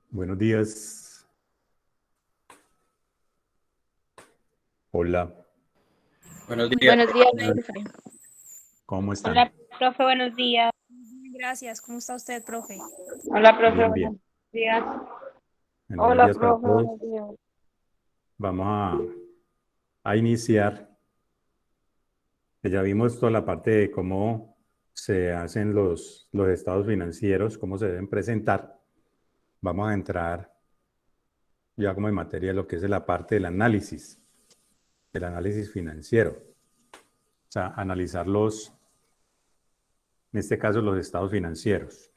Buenos días. Hola, Buenos días. Buenos días, Señor. profe. ¿cómo están? Hola, profe, buenos días. Gracias. ¿Cómo está usted, profe? Hola, profe, Bien, bien. buenos días. Buenos Hola, días para profe, todos. buenos días. Vamos a iniciar. Ya vimos toda la parte de cómo se hacen los estados financieros, cómo se deben presentar. Vamos a entrar ya como en materia de lo que es la parte del análisis financiero. O sea, analizar en este caso, los estados financieros.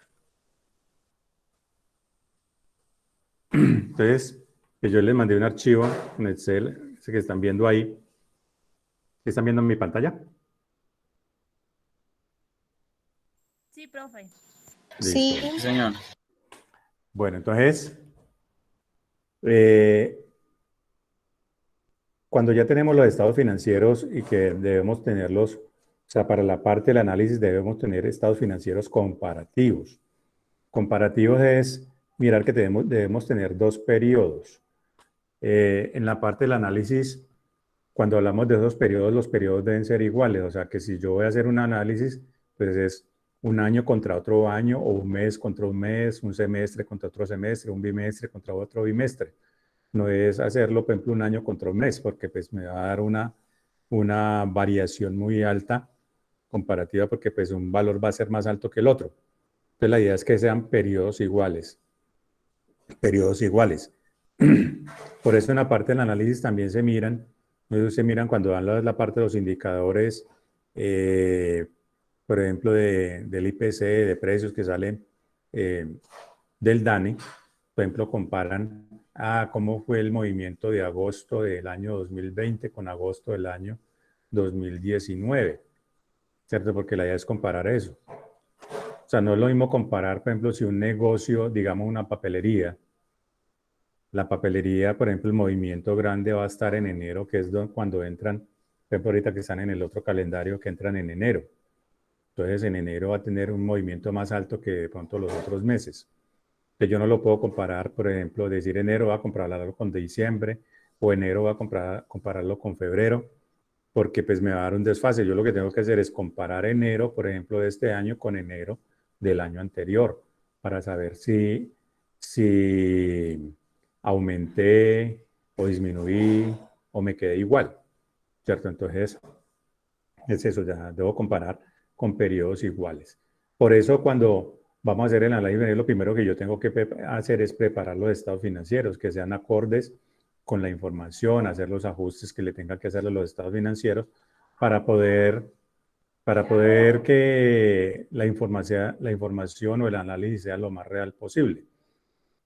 Entonces, que yo les mandé un archivo en Excel, ese que están viendo ahí. ¿Están viendo en mi pantalla? Sí, profe. Listo. Sí, señor. Bueno, entonces, eh, cuando ya tenemos los estados financieros y que debemos tenerlos, o sea, para la parte del análisis debemos tener estados financieros comparativos. Comparativos es mirar que debemos tener dos periodos. En la parte del análisis, cuando hablamos de esos periodos, los periodos deben ser iguales. O sea, que si yo voy a hacer un análisis, pues es un año contra otro año, o un mes contra un mes, un semestre contra otro semestre, un bimestre contra otro bimestre. No es hacerlo, por ejemplo, un año contra un mes, porque pues me va a dar una variación muy alta comparativa, porque pues un valor va a ser más alto que el otro. Entonces la idea es que sean periodos iguales. Periodos iguales. Por eso en la parte del análisis también se miran cuando dan la parte de los indicadores, por ejemplo, del IPC, de precios que salen del DANE. Por ejemplo, comparan cómo fue el movimiento de agosto del año 2020 con agosto del año 2019, ¿cierto? Porque la idea es comparar eso. O sea, no es lo mismo comparar, por ejemplo, si un negocio, digamos una papelería, la papelería, por ejemplo, el movimiento grande va a estar en enero, que es cuando entran, por ejemplo, ahorita que están en el otro calendario que entran en enero. Entonces, en enero va a tener un movimiento más alto que de pronto los otros meses. Que yo no lo puedo comparar, por ejemplo, decir enero va a compararlo con diciembre o enero va a compararlo con febrero, porque pues me va a dar un desfase. Yo lo que tengo que hacer es comparar enero, por ejemplo, de este año con enero del año anterior, para saber si aumenté o disminuí o me quedé igual, ¿cierto? Entonces, es eso, ya debo comparar con periodos iguales. Por eso cuando vamos a hacer el análisis, lo primero que yo tengo que hacer es preparar los estados financieros, que sean acordes con la información, hacer los ajustes que le tenga que hacer a los estados financieros para poder que la información o el análisis sea lo más real posible.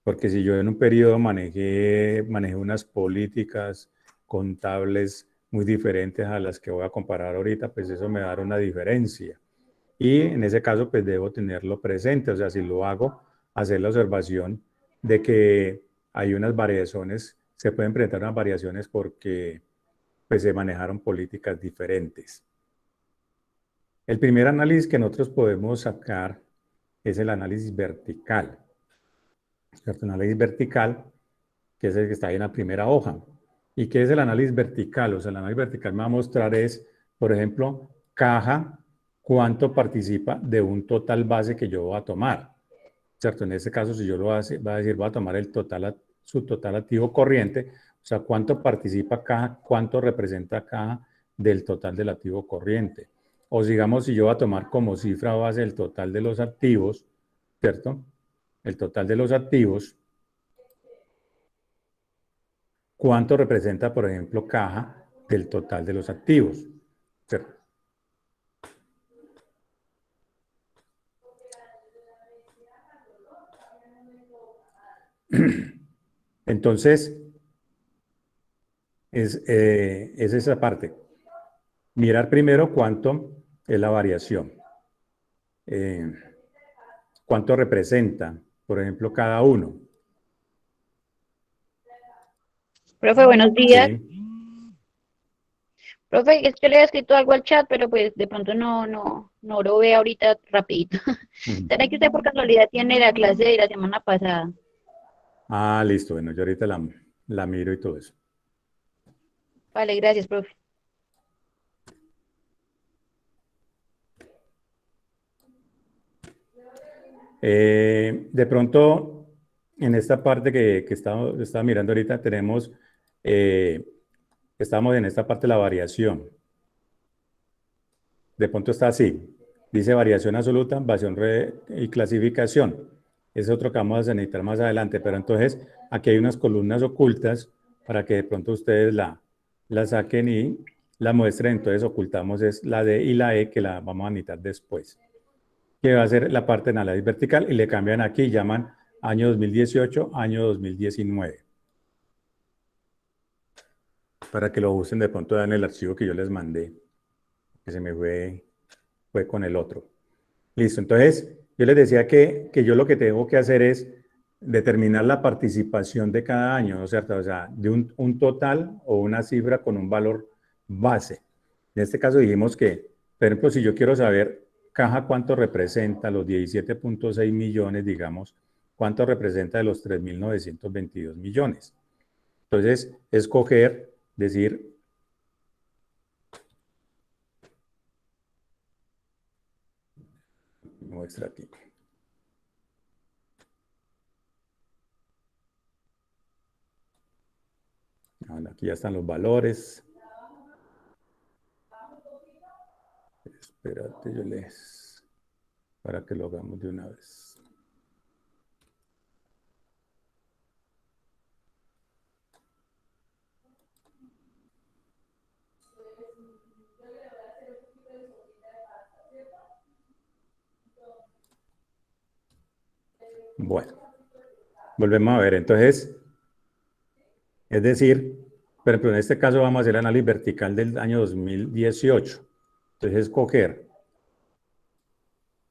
Porque si yo en un periodo manejé unas políticas contables muy diferentes a las que voy a comparar ahorita, pues eso me va a dar una diferencia. Y en ese caso, pues debo tenerlo presente. O sea, si lo hago, hacer la observación de que hay unas variaciones, se pueden presentar unas variaciones porque pues se manejaron políticas diferentes. El primer análisis que nosotros podemos sacar es el análisis vertical. ¿Cierto? El análisis vertical, que es el que está ahí en la primera hoja. ¿Y qué es el análisis vertical? O sea, el análisis vertical me va a mostrar es, por ejemplo, caja, cuánto participa de un total base que yo voy a tomar. ¿Cierto? En este caso, si yo lo voy a decir, voy a tomar su total activo corriente, o sea, cuánto participa caja, cuánto representa caja del total del activo corriente. O digamos, si yo voy a tomar como cifra base el total de los activos, ¿cierto? El total de los activos, ¿cuánto representa, por ejemplo, caja del total de los activos? ¿Cierto? Entonces, es esa parte. Mirar primero cuánto es la variación. Eh, cuánto representa, por ejemplo, cada uno. Profe, buenos días. Sí. Profe, es que le he escrito algo al chat, pero pues de pronto no lo ve ahorita rapidito. ¿Será que usted por casualidad tiene la clase de la semana pasada? Ah, listo. Bueno, yo ahorita la miro y todo eso. Vale, gracias, profe. De pronto, en esta parte que estaba mirando ahorita, estamos en esta parte de la variación. De pronto está así. Dice variación absoluta, y clasificación. Es otro que vamos a necesitar más adelante, pero entonces aquí hay unas columnas ocultas para que de pronto ustedes la saquen y la muestren. Entonces ocultamos es la D y la E que la vamos a necesitar después, que va a ser la parte de análisis vertical y le cambian aquí y llaman año 2018, año 2019. Para que lo usen de pronto en el archivo que yo les mandé, que se me fue con el otro. Listo, entonces yo les decía que yo lo que tengo que hacer es determinar la participación de cada año, ¿no es cierto? O sea, de un total o una cifra con un valor base. En este caso dijimos que, por ejemplo, si yo quiero saber caja cuánto representa los 17.6 millones, digamos, cuánto representa de los 3.922 millones. Entonces, escoger, decir, muestra aquí. Ahora, aquí ya están los valores. Espérate, para que lo hagamos de una vez. Bueno, volvemos a ver. Entonces, es decir, por ejemplo, en este caso vamos a hacer el análisis vertical del año 2018. Entonces, escoger,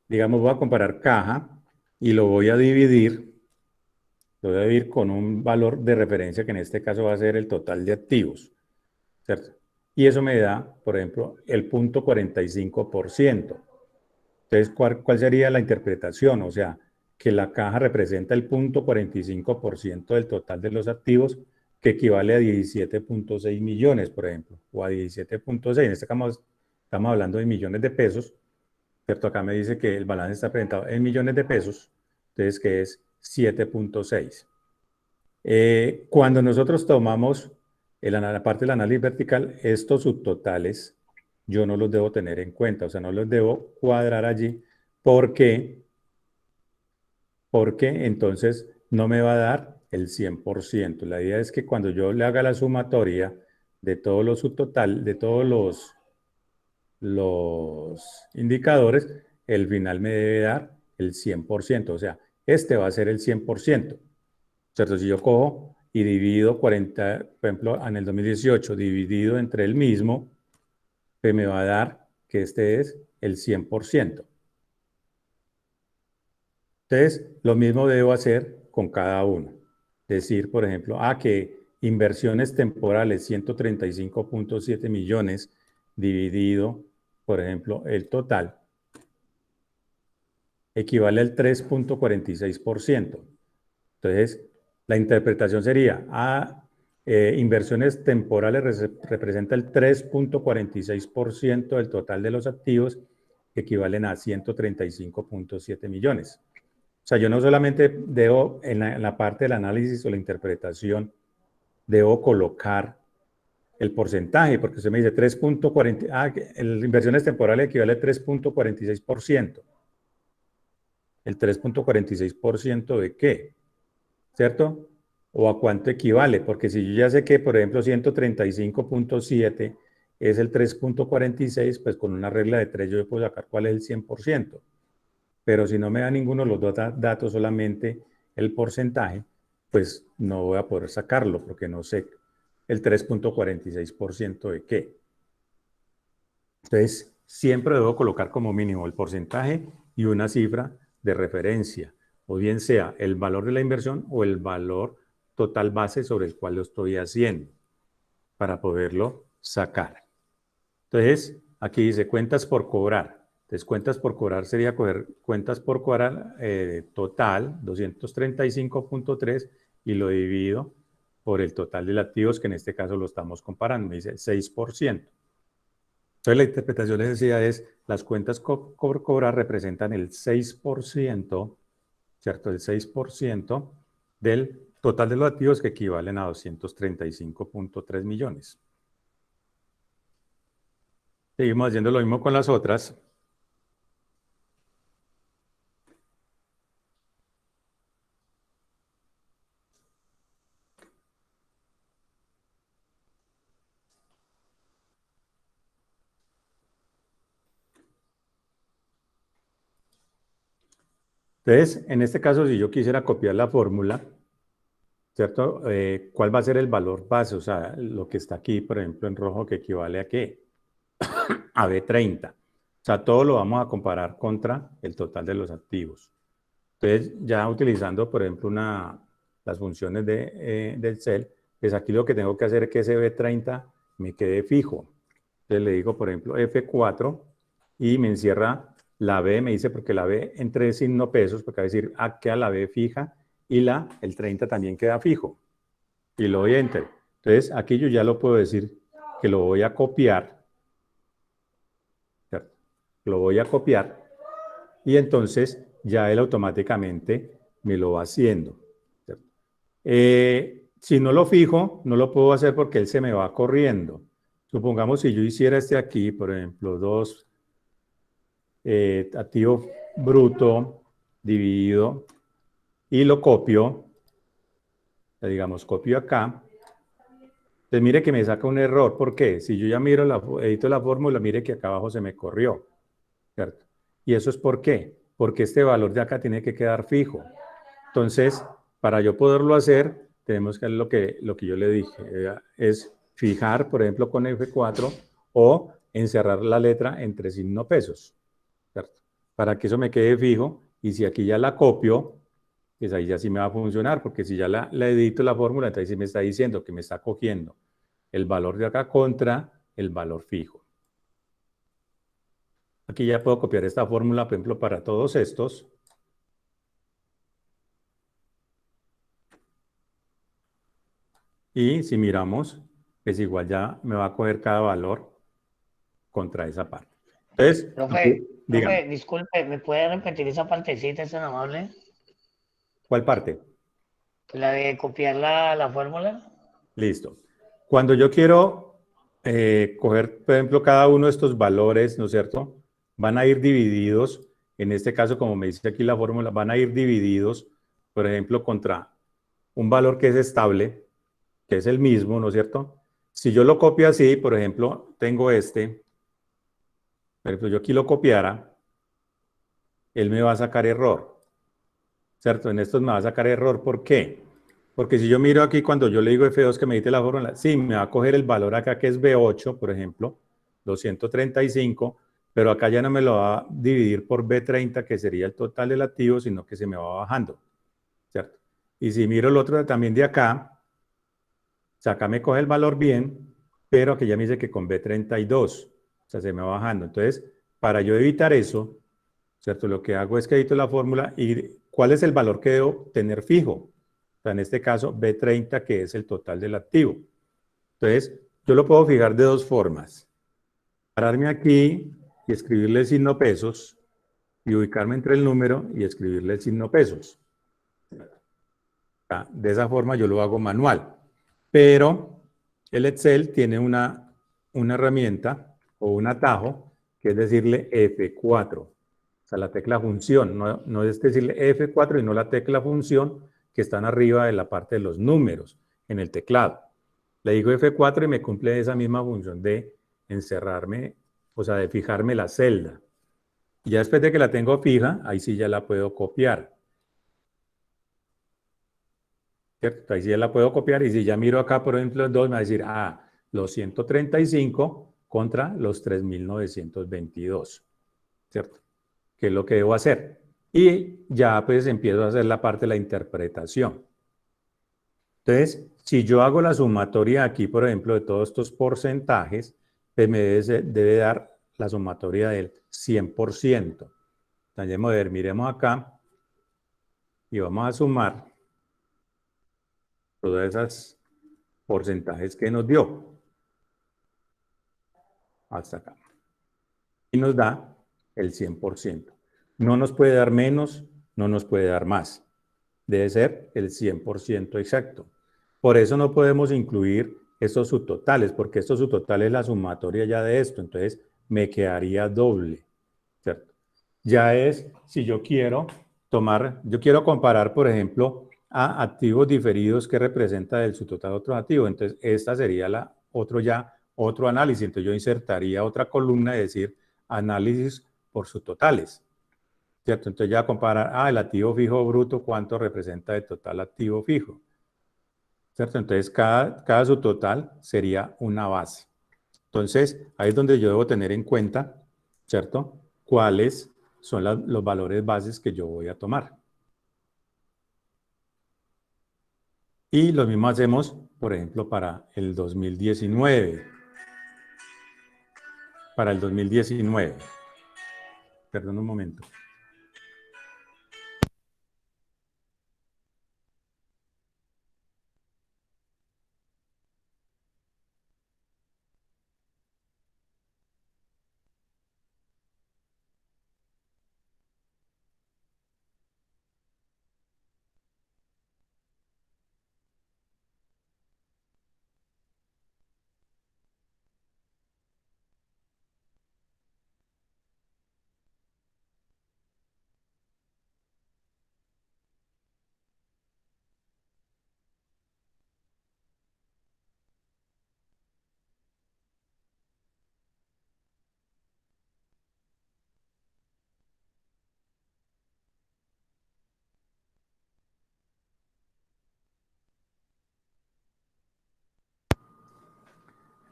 digamos, voy a comparar caja y lo voy a dividir con un valor de referencia que en este caso va a ser el total de activos, ¿cierto? Y eso me da, por ejemplo, el 0.45%. Entonces, ¿cuál sería la interpretación? O sea, que la caja representa el 0.45% del total de los activos, que equivale a 17.6 millones, por ejemplo, o a 17.6. En este caso estamos hablando de millones de pesos, ¿cierto? Acá me dice que el balance está presentado en millones de pesos, entonces que es 7.6. Cuando nosotros tomamos la parte del análisis vertical, estos subtotales yo no los debo tener en cuenta, o sea, no los debo cuadrar allí. ¿Por qué? Porque entonces no me va a dar el 100%. La idea es que cuando yo le haga la sumatoria de todos los subtotal, de todos los indicadores, el final me debe dar el 100%. O sea, este va a ser el 100%. ¿Cierto? Si yo cojo y divido 40, por ejemplo, en el 2018, dividido entre el mismo, pues me va a dar que este es el 100%. Entonces, lo mismo debo hacer con cada uno. Decir, por ejemplo, que inversiones temporales, 135.7 millones, dividido, por ejemplo, el total, equivale al 3.46%. Entonces, la interpretación sería, inversiones temporales representa el 3.46% del total de los activos, que equivalen a 135.7 millones. O sea, yo no solamente debo, en la parte del análisis o la interpretación, debo colocar el porcentaje, porque usted me dice 3.40, inversiones temporales equivale al 3.46%. ¿El 3.46% de qué? ¿Cierto? ¿O a cuánto equivale? Porque si yo ya sé que, por ejemplo, 135.7 es el 3.46, pues con una regla de 3 yo puedo sacar cuál es el 100%. Pero si no me da ninguno de los dos datos, solamente el porcentaje, pues no voy a poder sacarlo porque no sé el 3.46% de qué. Entonces, siempre debo colocar como mínimo el porcentaje y una cifra de referencia, o bien sea el valor de la inversión o el valor total base sobre el cual lo estoy haciendo para poderlo sacar. Entonces, aquí dice cuentas por cobrar. Entonces, cuentas por cobrar sería coger cuentas por cobrar total, 235.3, y lo divido por el total de activos, que en este caso lo estamos comparando, me dice 6%. Entonces la interpretación les decía es, las cuentas por cobrar representan el 6%, ¿cierto? El 6% del total de los activos, que equivalen a 235.3 millones. Seguimos haciendo lo mismo con las otras. Entonces, en este caso, si yo quisiera copiar la fórmula, ¿cierto? ¿Cuál va a ser el valor base? O sea, lo que está aquí, por ejemplo, en rojo, que equivale a ¿qué? A B30. O sea, todo lo vamos a comparar contra el total de los activos. Entonces, ya utilizando, por ejemplo, las funciones del Excel, pues aquí lo que tengo que hacer es que ese B30 me quede fijo. Entonces le digo, por ejemplo, F4 y me encierra la B, me dice porque la B entre signo pesos, porque va a decir, queda la B fija y el 30 también queda fijo. Y lo doy Enter. Entonces, aquí yo ya lo puedo decir que lo voy a copiar. ¿Cierto? Lo voy a copiar y entonces ya él automáticamente me lo va haciendo. ¿Cierto? Si no lo fijo, no lo puedo hacer porque él se me va corriendo. Supongamos si yo hiciera este aquí, por ejemplo, 2 activo bruto dividido y lo copio, digamos, copio acá. Entonces mire que me saca un error. ¿Por qué? Si yo ya edito la fórmula, mire que acá abajo se me corrió, ¿cierto? ¿Y eso es por qué? Porque este valor de acá tiene que quedar fijo. Entonces, para yo poderlo hacer, tenemos que hacer lo que yo le dije, es fijar, por ejemplo, con F4 o encerrar la letra entre signo pesos, ¿cierto? Para que eso me quede fijo, y si aquí ya la copio, pues ahí ya sí me va a funcionar, porque si ya la edito la fórmula, entonces sí me está diciendo que me está cogiendo el valor de acá contra el valor fijo. Aquí ya puedo copiar esta fórmula, por ejemplo, para todos estos. Y si miramos, pues igual ya me va a coger cada valor contra esa parte. Entonces, Profe, disculpe, ¿me puede repetir esa partecita, es tan amable? ¿Cuál parte? La de copiar la fórmula. Listo. Cuando yo quiero coger, por ejemplo, cada uno de estos valores, ¿no es cierto? Van a ir divididos, en este caso, como me dice aquí la fórmula, van a ir divididos, por ejemplo, contra un valor que es estable, que es el mismo, ¿no es cierto? Si yo lo copio así, por ejemplo, tengo por ejemplo, yo aquí lo copiara, él me va a sacar error, ¿cierto? En estos me va a sacar error, ¿por qué? Porque si yo miro aquí cuando yo le digo F2 que me dite la fórmula, sí, me va a coger el valor acá que es B8, por ejemplo, 235, pero acá ya no me lo va a dividir por B30, que sería el total del activo, sino que se me va bajando, ¿cierto? Y si miro el otro también de acá, o sea, acá me coge el valor bien, pero aquí ya me dice que con B32, o sea, se me va bajando. Entonces, para yo evitar eso, ¿cierto? Lo que hago es que edito la fórmula y ¿cuál es el valor que debo tener fijo? O sea, en este caso, B30, que es el total del activo. Entonces, yo lo puedo fijar de dos formas. Pararme aquí y escribirle el signo pesos y ubicarme entre el número y escribirle el signo pesos. De esa forma yo lo hago manual. Pero el Excel tiene una herramienta o un atajo que es decirle F4. O sea, la tecla función. No es decirle F4 y no la tecla función que están arriba de la parte de los números en el teclado. Le digo F4 y me cumple esa misma función de encerrarme, o sea, de fijarme la celda. Y ya después de que la tengo fija, ahí sí ya la puedo copiar. ¿Cierto? Ahí sí ya la puedo copiar y si ya miro acá, por ejemplo, el 2, me va a decir, los 135 contra los 3.922, ¿cierto? ¿Qué es lo que debo hacer? Y ya pues empiezo a hacer la parte de la interpretación. Entonces, si yo hago la sumatoria aquí, por ejemplo, de todos estos porcentajes, pues me debe dar la sumatoria del 100%. Entonces, miremos acá y vamos a sumar. todas esas porcentajes que nos dio. Hasta acá. Y nos da el 100%. No nos puede dar menos, no nos puede dar más. Debe ser el 100% exacto. Por eso no podemos incluir estos subtotales, porque estos subtotales es la sumatoria ya de esto. Entonces me quedaría doble, ¿cierto? Ya es, si yo quiero comparar, por ejemplo, a activos diferidos que representa el subtotal de otros activos. Entonces, esta sería otro análisis. Entonces, yo insertaría otra columna y decir análisis por subtotales, ¿cierto? Entonces, ya comparar, el activo fijo bruto, ¿cuánto representa el total activo fijo? ¿Cierto? Entonces, cada subtotal sería una base. Entonces, ahí es donde yo debo tener en cuenta, ¿cierto? ¿Cuáles son los valores bases que yo voy a tomar? Y lo mismo hacemos, por ejemplo, para el 2019. Para el 2019. Perdón un momento.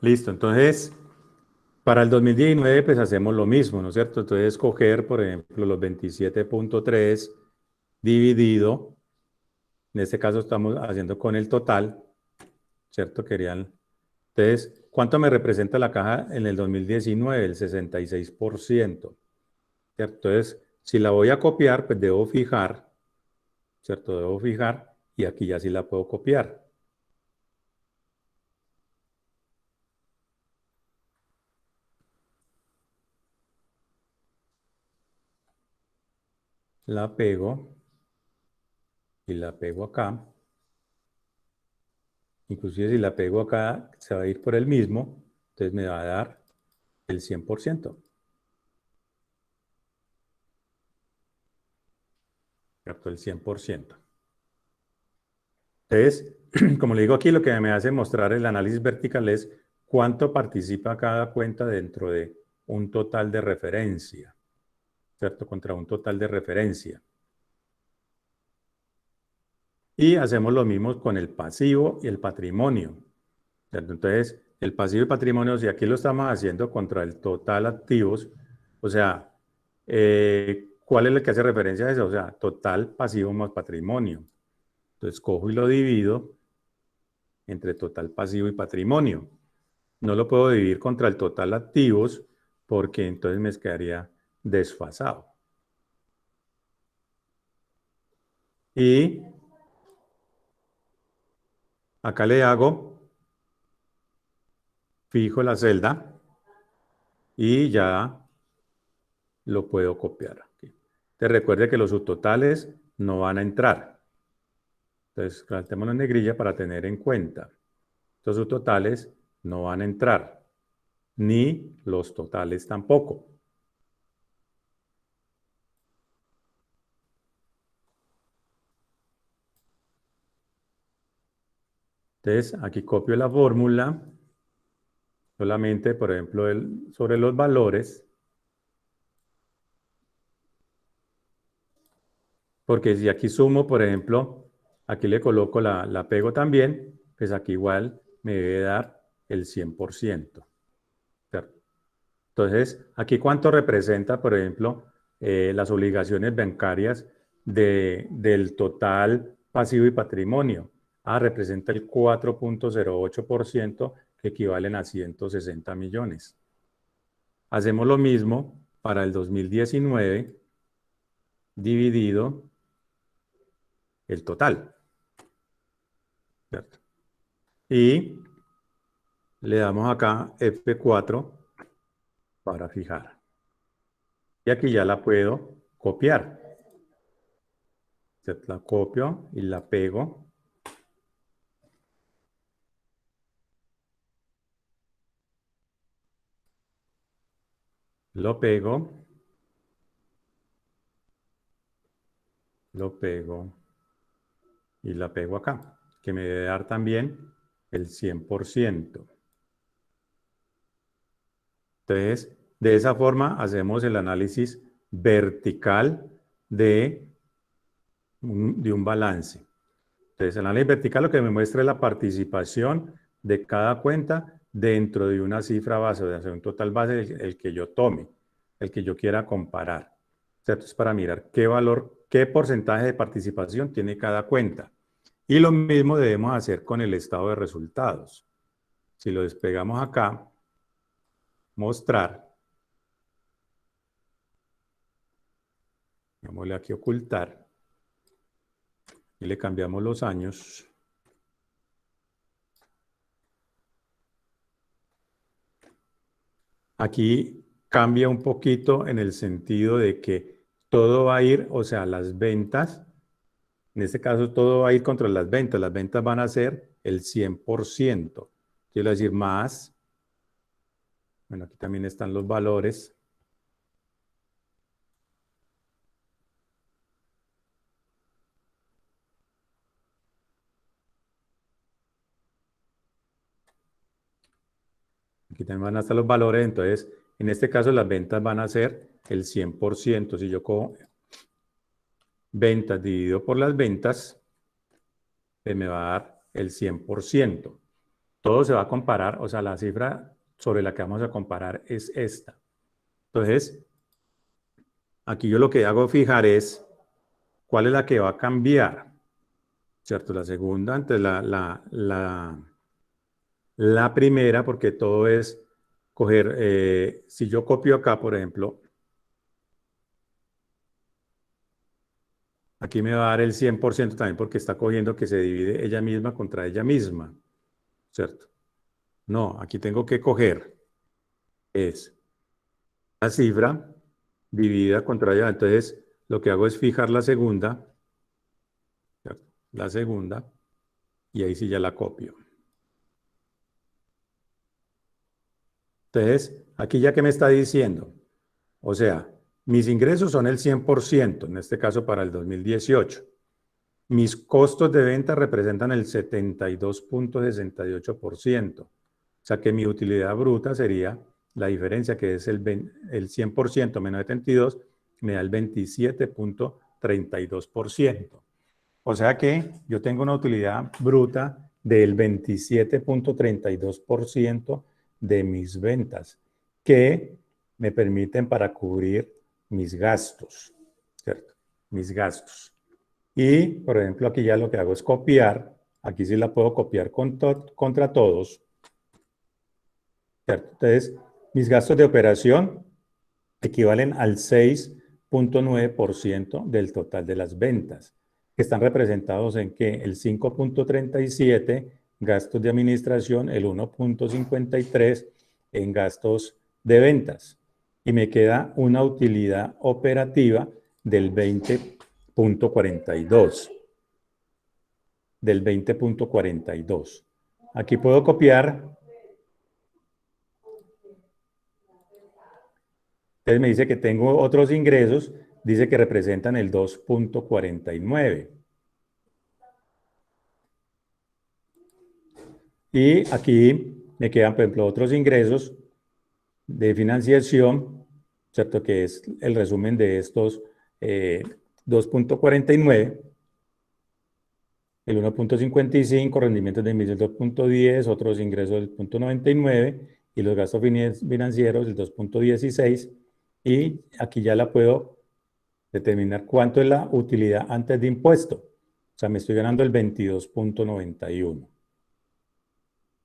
Listo, entonces, para el 2019, pues hacemos lo mismo, ¿no es cierto? Entonces, escoger, por ejemplo, los 27.3 dividido, en este caso estamos haciendo con el total, ¿cierto? Entonces, ¿cuánto me representa la caja en el 2019? El 66%, ¿cierto? Entonces, si la voy a copiar, pues debo fijar, ¿cierto? Debo fijar y aquí ya sí la puedo copiar. La pego y la pego acá. Inclusive si la pego acá, se va a ir por el mismo, entonces me va a dar el 100%. ¿Cierto? El 100%. Entonces, como le digo aquí, lo que me hace mostrar el análisis vertical es cuánto participa cada cuenta dentro de un total de referencia, ¿cierto? Contra un total de referencia. Y hacemos lo mismo con el pasivo y el patrimonio, ¿cierto? Entonces, el pasivo y patrimonio, si aquí lo estamos haciendo contra el total activos, o sea, ¿cuál es el que hace referencia a eso? O sea, total pasivo más patrimonio. Entonces, cojo y lo divido entre total pasivo y patrimonio. No lo puedo dividir contra el total activos porque entonces me quedaría desfasado. Y acá le hago, fijo la celda y ya lo puedo copiar aquí. Te recuerde que los subtotales no van a entrar. Entonces, saltémoslo en negrilla para tener en cuenta. Estos subtotales no van a entrar, ni los totales tampoco. Entonces, aquí copio la fórmula, solamente, por ejemplo, sobre los valores, porque si aquí sumo, por ejemplo, aquí le coloco la pego también, pues aquí igual me debe dar el 100%. ¿Cierto? Entonces, aquí cuánto representa, por ejemplo, las obligaciones bancarias del total pasivo y patrimonio. Representa el 4.08%, que equivalen a 160 millones. Hacemos lo mismo para el 2019, dividido el total. ¿cierto? Y le damos acá F4 para fijar. Y aquí ya la puedo copiar. La copio y la pego. Lo pego. Lo pego. Y la pego acá, que me debe dar también el 100%. Entonces, de esa forma hacemos el análisis vertical de un balance. Entonces, el análisis vertical lo que me muestra es la participación de cada cuenta dentro de una cifra base, o sea, un total base, el que yo tome, el que yo quiera comparar. ¿Cierto? Es para mirar qué valor, qué porcentaje de participación tiene cada cuenta. Y lo mismo debemos hacer con el estado de resultados. Si lo despegamos acá, mostrar, dámosle aquí ocultar, y le cambiamos los años. Aquí cambia un poquito en el sentido de que todo va a ir, o sea, las ventas, en este caso todo va a ir contra las ventas van a ser el 100%. Quiero decir más, bueno, aquí también están los valores. Aquí también van a estar los valores, entonces, en este caso las ventas van a ser el 100%. Si yo cojo ventas dividido por las ventas, pues me va a dar el 100%. Todo se va a comparar, o sea, la cifra sobre la que vamos a comparar es esta. Entonces, aquí yo lo que hago fijar es cuál es la que va a cambiar, ¿cierto? La segunda, antes la primera, porque todo es coger, si yo copio acá, por ejemplo, aquí me va a dar el 100% también porque está cogiendo que se divide ella misma contra ella misma, ¿cierto? No, aquí tengo que coger, es la cifra dividida contra ella. Entonces, lo que hago es fijar la segunda, ¿cierto? La segunda, y ahí sí ya la copio. Entonces, aquí ya que me está diciendo, o sea, mis ingresos son el 100%, en este caso para el 2018. Mis costos de venta representan el 72.68%. O sea que mi utilidad bruta sería la diferencia, que es el 100% menos 72, me da el 27.32%. O sea que yo tengo una utilidad bruta del 27.32% de mis ventas, que me permiten para cubrir mis gastos, ¿cierto? Mis gastos. Y, por ejemplo, aquí ya lo que hago es copiar. Aquí sí la puedo copiar contra todos, ¿cierto? Entonces, mis gastos de operación equivalen al 6.9% del total de las ventas, que están representados en que el 5.37 gastos de administración, el 1.53 en gastos de ventas. Y me queda una utilidad operativa del 20.42. Del 20.42. Aquí puedo copiar. Entonces me dice que tengo otros ingresos, dice que representan el 2.49. Y aquí me quedan, por ejemplo, otros ingresos de financiación, ¿cierto? Que es el resumen de estos 2.49, el 1.55, rendimientos de emisión 2.10, otros ingresos del 0.99 y los gastos financieros el 2.16. Y aquí ya la puedo determinar cuánto es la utilidad antes de impuesto. O sea, me estoy ganando el 22.91.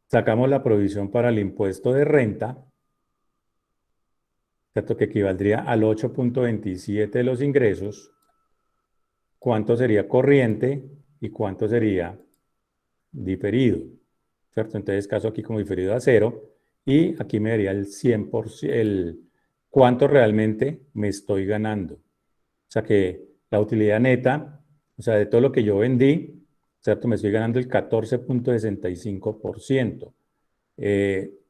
Sacamos la provisión para el impuesto de renta, ¿cierto? Que equivaldría al 8.27 de los ingresos. ¿Cuánto sería corriente y cuánto sería diferido, ¿cierto? Entonces, caso aquí como diferido a 0, y aquí me daría el 100%, el cuánto realmente me estoy ganando. O sea que la utilidad neta, o sea, de todo lo que yo vendí, ¿cierto? Me estoy ganando el 14.65%.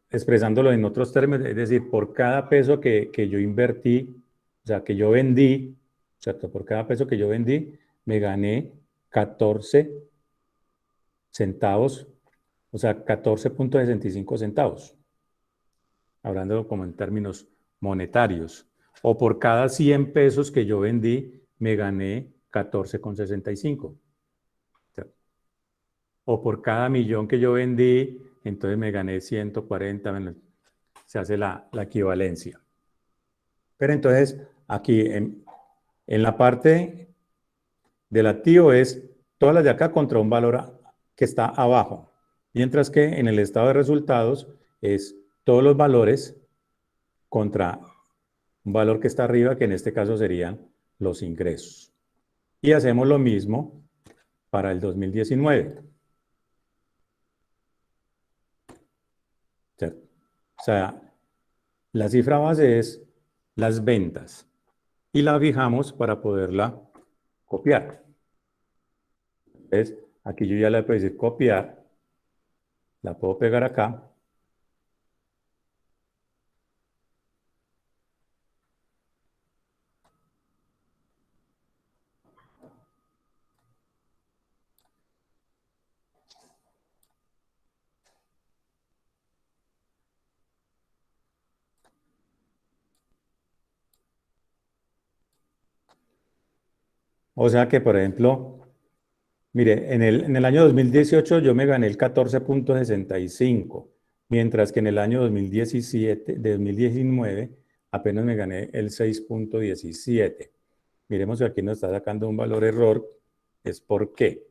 Expresándolo en otros términos, es decir, por cada peso que yo invertí, o sea, que yo vendí, ¿cierto? Por cada peso que yo vendí, me gané 14 centavos, o sea, 14.65 centavos, hablando como en términos monetarios. O por cada 100 pesos que yo vendí, me gané 14.65. O por cada millón que yo vendí, entonces me gané 140, bueno, se hace la equivalencia. Pero entonces, aquí en la parte del activo es todas las de acá contra un valor que está abajo. Mientras que en el estado de resultados es todos los valores contra un valor que está arriba, que en este caso serían los ingresos. Y hacemos lo mismo para el 2019. ¿Cierto? O sea, la cifra base es las ventas y la fijamos para poderla copiar. Entonces, aquí yo ya le puedo decir copiar, la puedo pegar acá. O sea que, por ejemplo, mire, en el año 2018 yo me gané el 14.65, mientras que en el año 2019 apenas me gané el 6.17. Miremos que aquí nos está sacando un valor error. ¿Es por qué?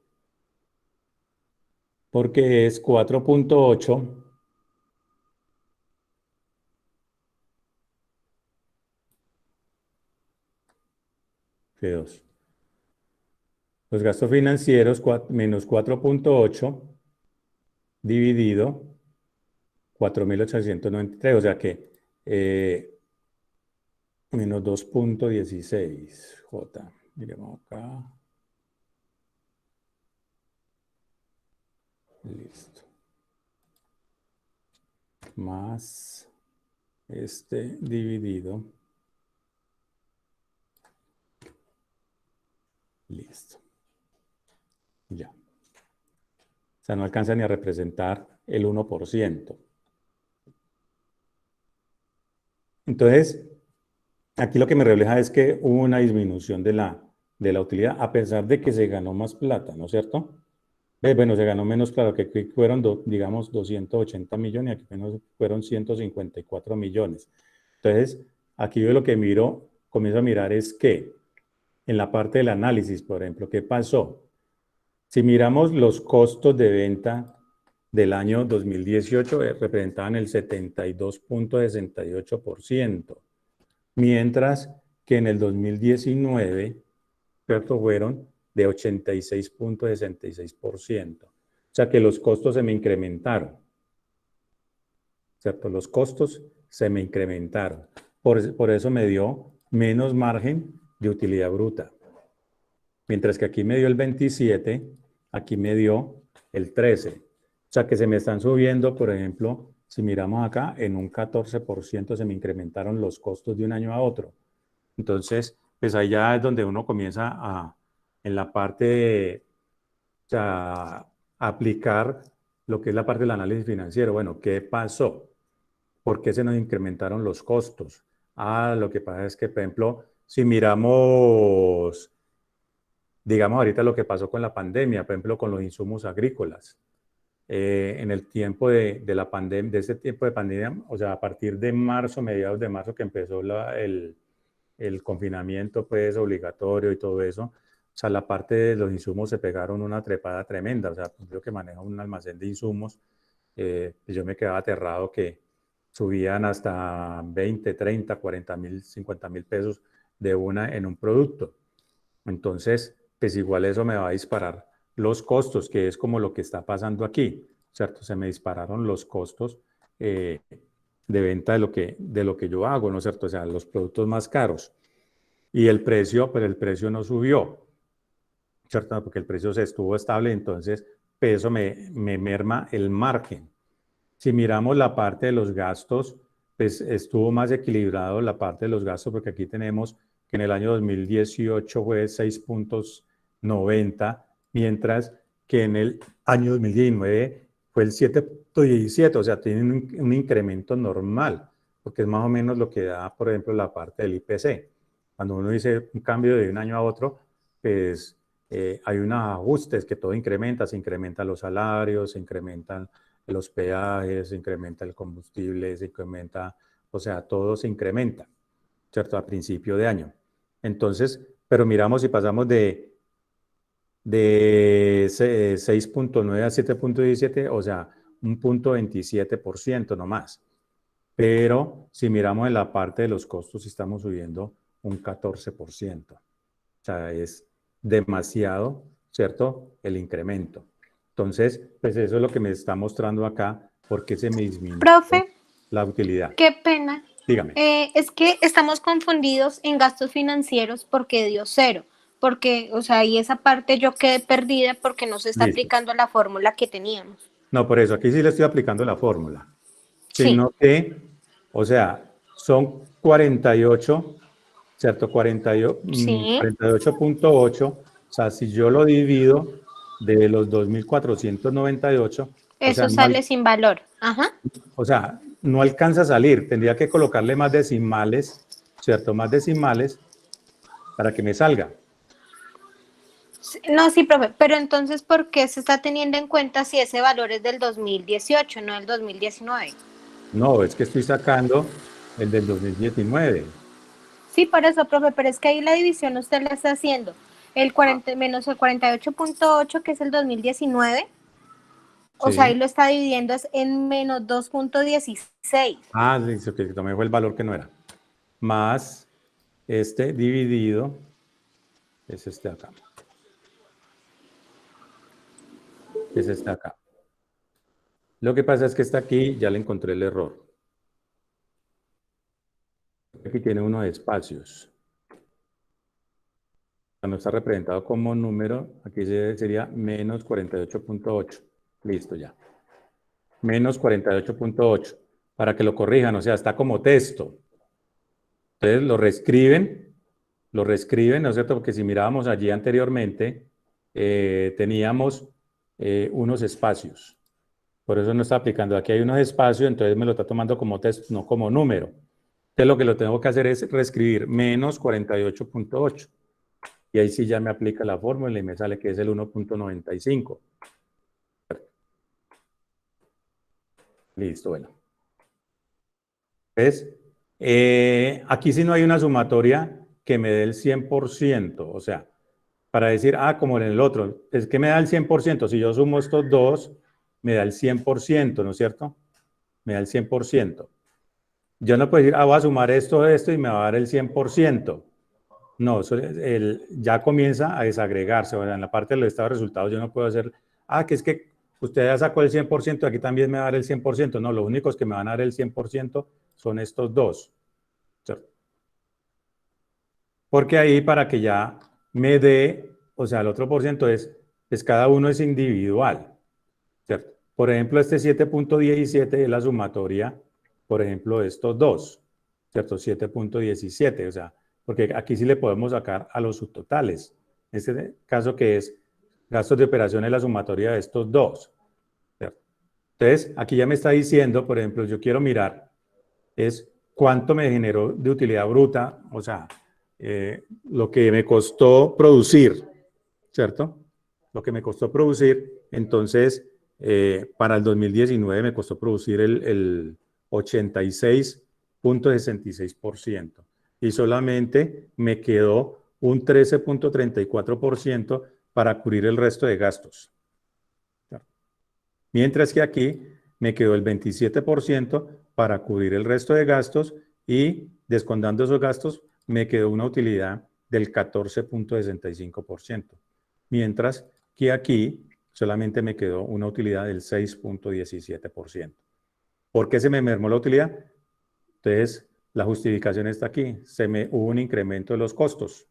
Porque es 4.8 G2. Los gastos financieros menos 4.8 dividido 4.893, o sea que menos 2.16 J. Miremos acá. Listo. Más este dividido. Listo. Ya. O sea, no alcanza ni a representar el 1%. Entonces, aquí lo que me refleja es que hubo una disminución de la utilidad, a pesar de que se ganó más plata, ¿no es cierto? Bueno, se ganó menos, claro, que fueron, digamos, 280 millones, aquí fueron 154 millones. Entonces, aquí yo lo que comienzo a mirar es que en la parte del análisis, por ejemplo, ¿qué pasó? Si miramos los costos de venta del año 2018, representaban el 72.68%, mientras que en el 2019, ¿cierto? Fueron de 86.66%. O sea que los costos se me incrementaron, ¿cierto? Los costos se me incrementaron. Por eso me dio menos margen de utilidad bruta. Mientras que aquí me dio el 27, aquí me dio el 13. O sea que se me están subiendo, por ejemplo, si miramos acá, en un 14% se me incrementaron los costos de un año a otro. Entonces, pues ahí ya es donde uno comienza en la parte de, o sea, a aplicar lo que es la parte del análisis financiero. Bueno, ¿qué pasó? ¿Por qué se nos incrementaron los costos? Lo que pasa es que, por ejemplo, si miramos, digamos ahorita lo que pasó con la pandemia, por ejemplo, con los insumos agrícolas. En el tiempo de la pandemia, de ese tiempo de pandemia, o sea, a partir de marzo, mediados de marzo que empezó el confinamiento pues obligatorio y todo eso, o sea, la parte de los insumos se pegaron una trepada tremenda, o sea, yo que manejo un almacén de insumos, yo me quedaba aterrado que subían hasta 20, 30, 40 mil, 50 mil pesos de una en un producto. Entonces, pues igual eso me va a disparar los costos, que es como lo que está pasando aquí, ¿cierto? Se me dispararon los costos de venta de lo que yo hago, ¿no es cierto? O sea, los productos más caros. Y el precio, pero el precio no subió, ¿cierto? Porque el precio se estuvo estable, entonces eso me merma el margen. Si miramos la parte de los gastos, pues estuvo más equilibrado la parte de los gastos, porque aquí tenemos que en el año 2018 fue 6.90, mientras que en el año 2019 fue el 7.17, o sea, tiene un incremento normal, porque es más o menos lo que da, por ejemplo, la parte del IPC. Cuando uno dice un cambio de un año a otro, pues hay unos ajustes que todo incrementa, se incrementan los salarios, se incrementan los peajes, se incrementa el combustible, se incrementa, o sea, todo se incrementa, ¿cierto? A principio de año. Entonces, pero miramos si pasamos de 6.9 a 7.17, o sea, un 0.27% nomás. Pero si miramos en la parte de los costos, estamos subiendo un 14%. O sea, es demasiado, ¿cierto? El incremento. Entonces, pues eso es lo que me está mostrando acá, porque se me disminuye Profe, la utilidad. qué pena. Dígame. Es que estamos confundidos en gastos financieros porque dio cero. Porque, o sea, y esa parte yo quedé perdida porque no se está Listo. aplicando la fórmula que teníamos. No, por eso, aquí sí le estoy aplicando la fórmula. Sí. Sino que, o sea, son 48, ¿cierto? Sí. 48.8, o sea, si yo lo divido de los 2.498, Eso sale sin valor. Ajá. o sea, no alcanza a salir, tendría que colocarle más decimales, ¿cierto? Más decimales para que me salga. No, sí, profe, pero entonces, ¿por qué se está teniendo en cuenta si ese valor es del 2018, no del 2019? No, es que estoy sacando el del 2019. Sí, por eso, profe, pero es que ahí la división usted la está haciendo. El 40 menos el 48.8, que es el 2019, o sea, ahí Sí. lo está dividiendo en menos 2.16. Ah, listo, que tomé fue el valor que no era. Más este dividido es este acá. Es este acá. Lo que pasa es que está aquí, ya le encontré el error. Aquí tiene unos espacios. Cuando está representado como número, aquí sería menos 48.8. Listo ya. Menos 48.8. Para que lo corrijan, o sea, está como texto. Entonces lo reescriben, ¿no es cierto? Porque si mirábamos allí anteriormente, teníamos unos espacios. Por eso no está aplicando. Aquí hay unos espacios, entonces me lo está tomando como texto, no como número. Entonces lo que lo tengo que hacer es reescribir menos 48.8. Y ahí sí ya me aplica la fórmula y me sale que es el 1.95. Listo, bueno. ¿Ves? Aquí sí no hay una sumatoria que me dé el 100%. O sea, para decir, como en el otro, es que me da el 100%. Si yo sumo estos dos, me da el 100%, ¿no es cierto? Me da el 100%. Yo no puedo decir, voy a sumar esto y me va a dar el 100%. No, ya comienza a desagregarse. O sea, en la parte de los estados de resultados yo no puedo hacer, que es que usted ya sacó el 100%, aquí también me va a dar el 100%. No, los únicos que me van a dar el 100% son estos dos. ¿Cierto? Porque ahí para que ya me dé, o sea, el otro por ciento es cada uno es individual. ¿Cierto? Por ejemplo, este 7.17 es la sumatoria, por ejemplo, de estos dos, ¿cierto? 7.17, o sea, porque aquí sí le podemos sacar a los subtotales. En este caso que es gastos de operación es la sumatoria de estos dos, ¿cierto? Entonces, aquí ya me está diciendo, por ejemplo, yo quiero mirar, es cuánto me generó de utilidad bruta, o sea, lo que me costó producir, ¿cierto? Lo que me costó producir, entonces, para el 2019 me costó producir el 86.66% y solamente me quedó un 13.34% para cubrir el resto de gastos. Mientras que aquí me quedó el 27% para cubrir el resto de gastos y descontando esos gastos me quedó una utilidad del 14.65%. Mientras que aquí solamente me quedó una utilidad del 6.17%. ¿Por qué se me mermó la utilidad? Entonces, la justificación está aquí. Hubo un incremento de los costos.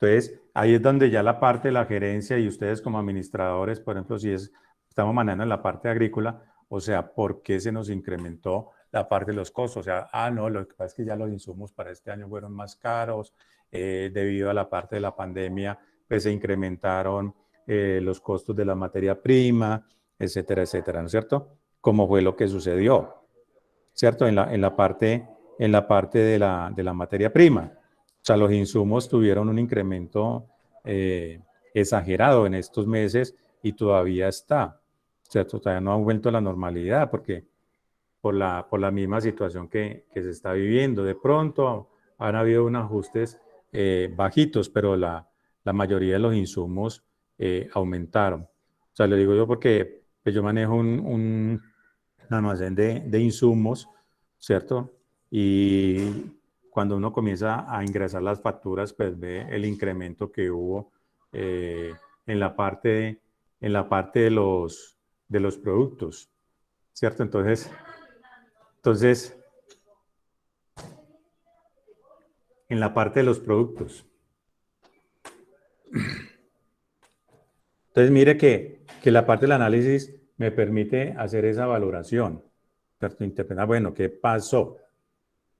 Entonces, ahí es donde ya la parte de la gerencia y ustedes como administradores, por ejemplo, si estamos manejando en la parte agrícola, o sea, ¿por qué se nos incrementó la parte de los costos? O sea, no, lo que pasa es que ya los insumos para este año fueron más caros, debido a la parte de la pandemia, pues se incrementaron los costos de la materia prima, etcétera, etcétera, ¿no es cierto? Como fue lo que sucedió, ¿cierto? En la parte de la materia prima. O sea, los insumos tuvieron un incremento exagerado en estos meses y todavía está, ¿cierto? Todavía no ha vuelto a la normalidad porque por la misma situación que se está viviendo. De pronto han habido unos ajustes bajitos, pero la mayoría de los insumos aumentaron. O sea, le digo yo porque pues yo manejo un almacén de insumos, ¿cierto? Y cuando uno comienza a ingresar las facturas, pues ve el incremento que hubo en la parte de los productos, ¿cierto? Entonces, en la parte de los productos. Entonces, mire que la parte del análisis me permite hacer esa valoración, ¿cierto? Interpretar, bueno, ¿qué pasó?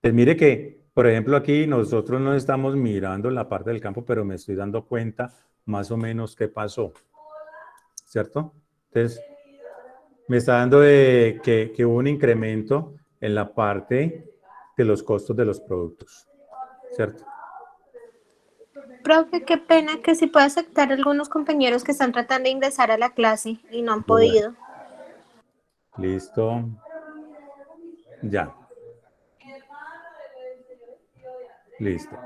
Pues mire que, por ejemplo, aquí nosotros no estamos mirando la parte del campo, pero me estoy dando cuenta más o menos qué pasó, ¿cierto? Entonces, me está dando que hubo un incremento en la parte de los costos de los productos, ¿cierto? Profe, qué pena que si puede aceptar algunos compañeros que están tratando de ingresar a la clase y no han podido. Listo. Ya. Listo.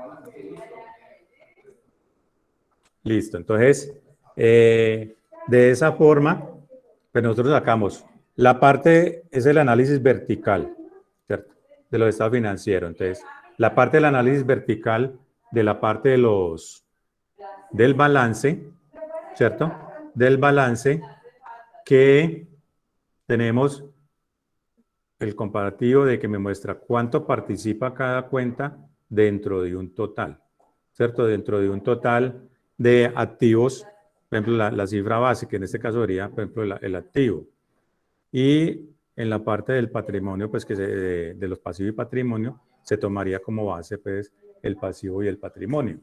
Listo. Entonces, de esa forma, pues nosotros sacamos la parte, es el análisis vertical, ¿cierto? De los estados financieros. Entonces, la parte del análisis vertical de la parte del balance, ¿cierto? Del balance que tenemos el comparativo de que me muestra cuánto participa cada cuenta dentro de un total, ¿cierto? Dentro de un total de activos, por ejemplo, la cifra básica, en este caso sería, por ejemplo, el activo. Y en la parte del patrimonio, pues de los pasivos y patrimonio, se tomaría como base, pues, el pasivo y el patrimonio.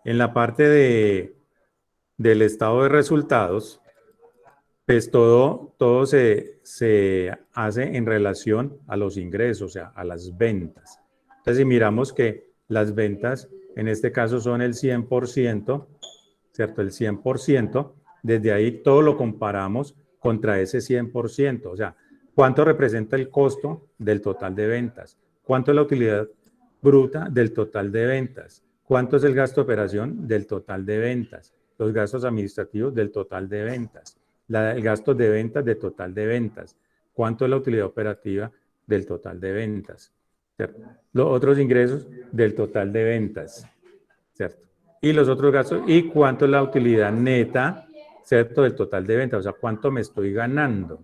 En la parte del estado de resultados, pues todo se hace en relación a los ingresos, o sea, a las ventas. Entonces, si miramos que las ventas, en este caso, son el 100%, ¿cierto? El 100%, desde ahí todo lo comparamos contra ese 100%. O sea, ¿cuánto representa el costo del total de ventas? ¿Cuánto es la utilidad bruta del total de ventas? ¿Cuánto es el gasto de operación del total de ventas? Los gastos administrativos del total de ventas. El gasto de ventas del total de ventas. ¿Cuánto es la utilidad operativa del total de ventas? ¿Cierto? Los otros ingresos del total de ventas. ¿Cierto? Y los otros gastos. ¿Y cuánto es la utilidad neta, ¿cierto? Del total de ventas. O sea, ¿cuánto me estoy ganando?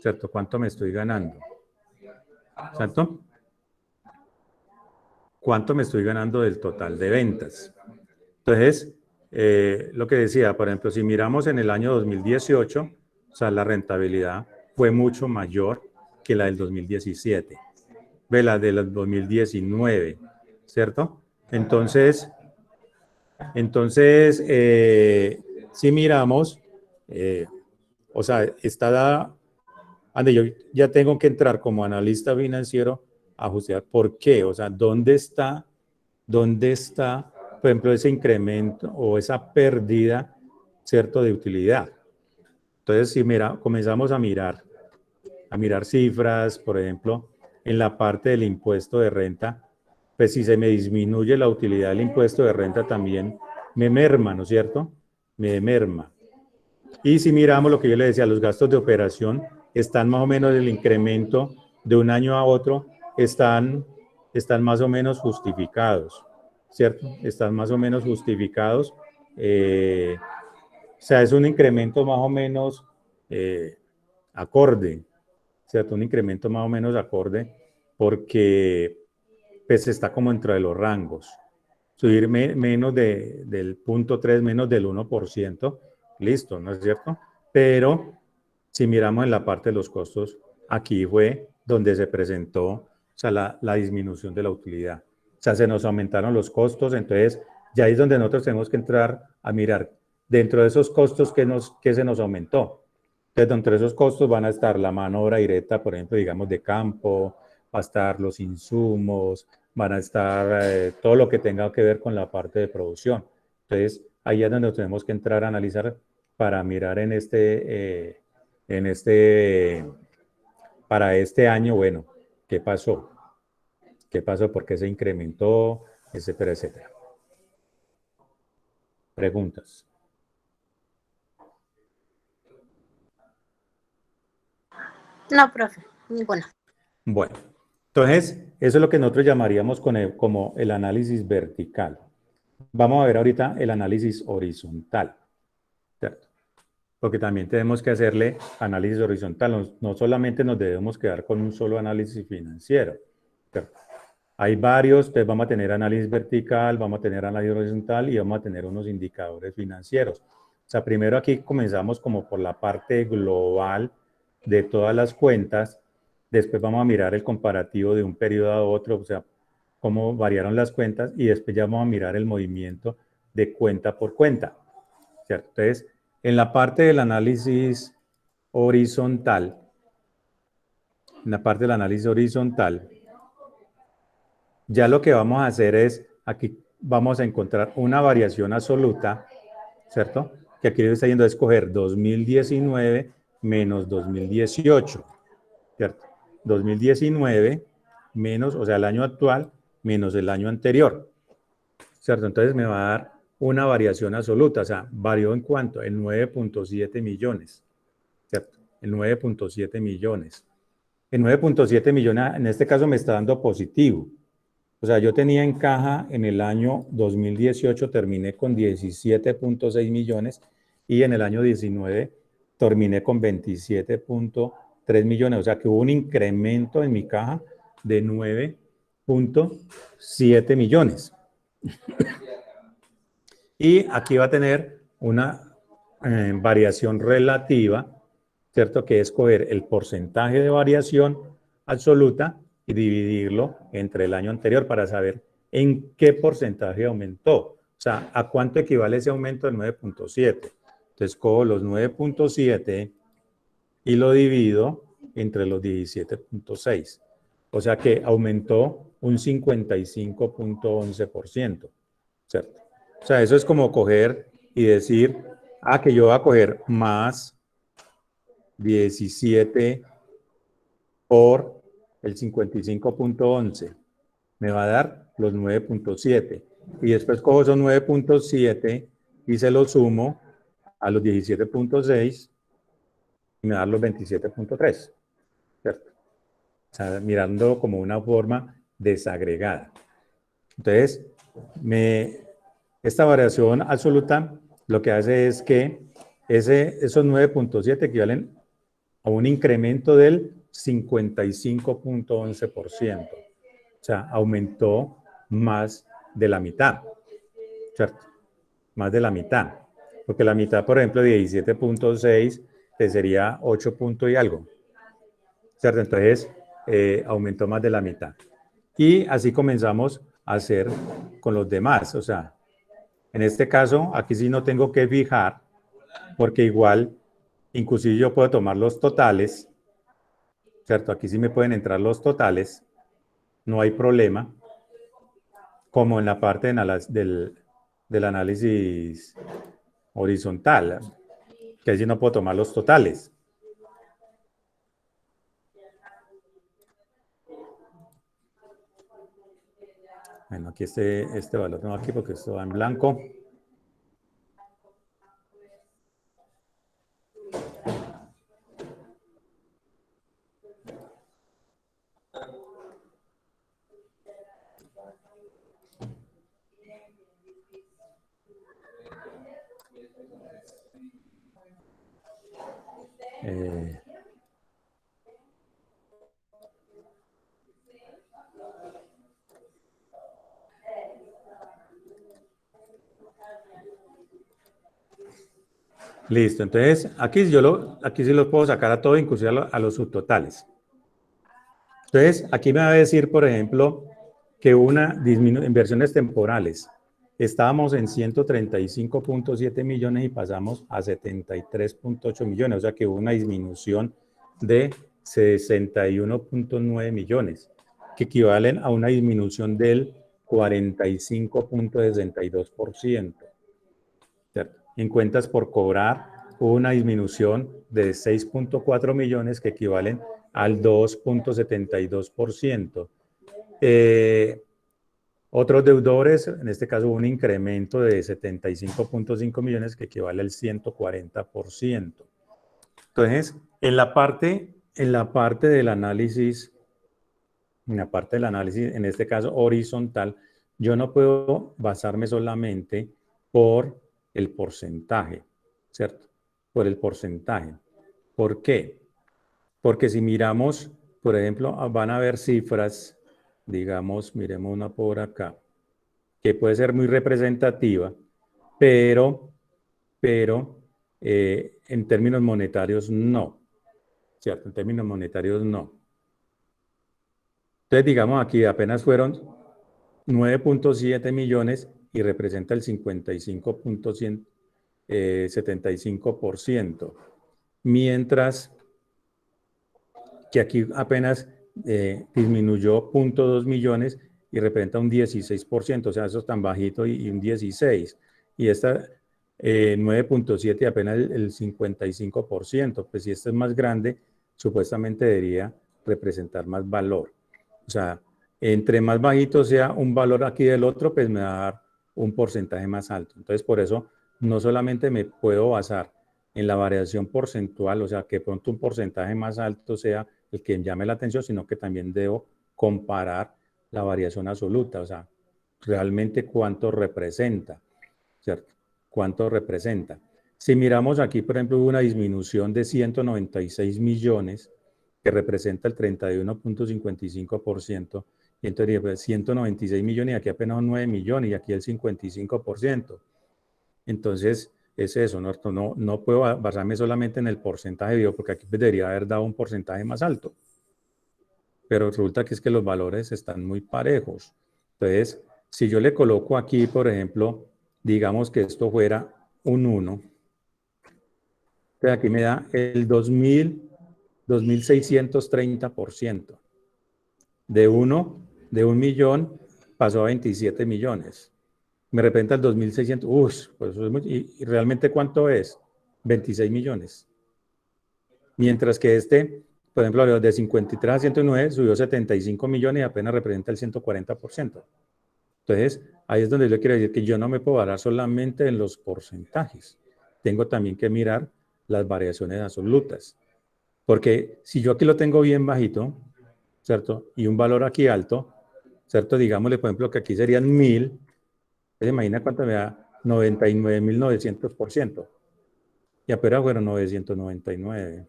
¿Cierto? ¿Cuánto me estoy ganando? ¿Cierto? ¿Cuánto me estoy ganando del total de ventas? Entonces, lo que decía, por ejemplo, si miramos en el año 2018, o sea, la rentabilidad fue mucho mayor que la del 2017, ve la del 2019, ¿cierto? Entonces, si miramos, o sea, está dada, Ande, yo ya tengo que entrar como analista financiero a justificar por qué, o sea, dónde está, por ejemplo, ese incremento o esa pérdida, ¿cierto?, de utilidad. Entonces, si comenzamos a mirar cifras, por ejemplo, en la parte del impuesto de renta, pues si se me disminuye la utilidad del impuesto de renta también me merma, ¿no es cierto? Me merma. Y si miramos lo que yo le decía, los gastos de operación están más o menos el incremento de un año a otro, están más o menos justificados, ¿cierto? Están más o menos justificados sea, es un incremento más o menos acorde, ¿cierto? Un incremento más o menos acorde porque pues está como dentro de los rangos. Subir menos del 0.3, menos del 1%, listo, ¿no es cierto? Pero si miramos en la parte de los costos, aquí fue donde se presentó, o sea, la disminución de la utilidad. O sea, se nos aumentaron los costos, entonces ya ahí es donde nosotros tenemos que entrar a mirar dentro de esos costos que se nos aumentó. Entonces, dentro de esos costos van a estar la mano de obra directa, por ejemplo, digamos, de campo, va a estar los insumos, van a estar todo lo que tenga que ver con la parte de producción. Entonces, ahí es donde tenemos que entrar a analizar para mirar para este año, bueno, ¿qué pasó? ¿Qué pasó? ¿Por qué se incrementó? Etcétera, etcétera. Preguntas. No, profe, ninguna. Bueno, entonces, eso es lo que nosotros llamaríamos como el análisis vertical. Vamos a ver ahorita el análisis horizontal, ¿cierto? Porque también tenemos que hacerle análisis horizontal. No solamente nos debemos quedar con un solo análisis financiero, ¿cierto? Hay varios, entonces vamos a tener análisis vertical, vamos a tener análisis horizontal y vamos a tener unos indicadores financieros. O sea, primero aquí comenzamos como por la parte global de todas las cuentas, después vamos a mirar el comparativo de un periodo a otro, o sea, cómo variaron las cuentas y después ya vamos a mirar el movimiento de cuenta por cuenta, ¿cierto? Entonces, en la parte del análisis horizontal, ya lo que vamos a hacer es, aquí vamos a encontrar una variación absoluta, ¿cierto? Que aquí está yendo a escoger 2019 menos 2018, ¿cierto? 2019 menos, o sea, el año actual menos el año anterior, ¿cierto? Entonces me va a dar una variación absoluta, o sea, varió en cuánto, en 9.7 millones, ¿cierto? En 9.7 millones. En 9.7 millones, en este caso me está dando positivo. O sea, yo tenía en caja en el año 2018, terminé con 17.6 millones y en el año 19 terminé con 27.3 millones. O sea, que hubo un incremento en mi caja de 9.7 millones. Y aquí va a tener una variación relativa, ¿cierto? Que es coger el porcentaje de variación absoluta y dividirlo entre el año anterior para saber en qué porcentaje aumentó. O sea, ¿a cuánto equivale ese aumento del 9.7? Entonces, cojo los 9.7 y lo divido entre los 17.6. O sea que aumentó un 55.11%, ¿cierto? O sea, eso es como coger y decir, que yo voy a coger más 17 por el 55.11. Me va a dar los 9.7. Y después cojo esos 9.7 y se los sumo a los 17.6 y me da los 27.3. ¿Cierto? O sea, mirando como una forma desagregada. Entonces, esta variación absoluta lo que hace es que esos 9.7 equivalen a un incremento del 55.11%. O sea, aumentó más de la mitad, ¿cierto? Más de la mitad. Porque la mitad, por ejemplo, de 17.6 sería 8 puntos y algo, ¿cierto? Entonces, aumentó más de la mitad. Y así comenzamos a hacer con los demás. O sea, en este caso, aquí sí no tengo que fijar, porque igual, inclusive yo puedo tomar los totales, ¿cierto? Aquí sí me pueden entrar los totales, no hay problema, como en la parte del análisis horizontal, que allí no puedo tomar los totales. Bueno, aquí este valor tengo aquí porque esto va en blanco. Eh, Listo, entonces aquí, aquí sí lo puedo sacar a todo, inclusive a los subtotales. Entonces, aquí me va a decir, por ejemplo, que en versiones temporales estábamos en 135.7 millones y pasamos a 73.8 millones, o sea que hubo una disminución de 61.9 millones, que equivalen a una disminución del 45.62%. En cuentas por cobrar hubo una disminución de 6.4 millones que equivalen al 2.72%. Otros deudores, en este caso hubo un incremento de 75.5 millones que equivale al 140%. Entonces, en la parte del análisis, en este caso horizontal, yo no puedo basarme solamente por el porcentaje, ¿cierto? Por el porcentaje. ¿Por qué? Porque si miramos, por ejemplo, van a haber cifras, digamos, miremos una por acá, que puede ser muy representativa, pero en términos monetarios no, ¿cierto? En términos monetarios no. Entonces, digamos, aquí apenas fueron 9.7 millones y representa el 55.75%, mientras que aquí apenas disminuyó 0.2 millones y representa un 16%, o sea, eso es tan bajito y un 16%. Y esta 9.7 apenas el 55%, pues si este es más grande, supuestamente debería representar más valor. O sea, entre más bajito sea un valor aquí del otro, pues me va a dar un porcentaje más alto. Entonces, por eso no solamente me puedo basar en la variación porcentual, o sea, que pronto un porcentaje más alto sea el que llame la atención, sino que también debo comparar la variación absoluta, o sea, realmente cuánto representa, ¿cierto? ¿Cuánto representa? Si miramos aquí, por ejemplo, hubo una disminución de 196 millones, que representa el 31.55%, y entonces pues, 196 millones y aquí apenas son 9 millones y aquí el 55%. Entonces, es eso, no puedo basarme solamente en el porcentaje, porque aquí debería haber dado un porcentaje más alto. Pero resulta que es que los valores están muy parejos. Entonces, si yo le coloco aquí, por ejemplo, digamos que esto fuera un 1, entonces aquí me da el 2.630%. De 1 millón pasó a 27 millones. Me representa el 2.600. Pues eso es mucho. ¿Y realmente cuánto es? 26 millones. Mientras que por ejemplo, de 53 a 109 subió 75 millones y apenas representa el 140%. Entonces, ahí es donde yo quiero decir que yo no me puedo basar solamente en los porcentajes. Tengo también que mirar las variaciones absolutas. Porque si yo aquí lo tengo bien bajito, ¿cierto? Y un valor aquí alto, ¿cierto? Digámosle, por ejemplo, que aquí serían 1000. ¿Se imagina cuánto me da? 99.900%. Y apenas fueron 999.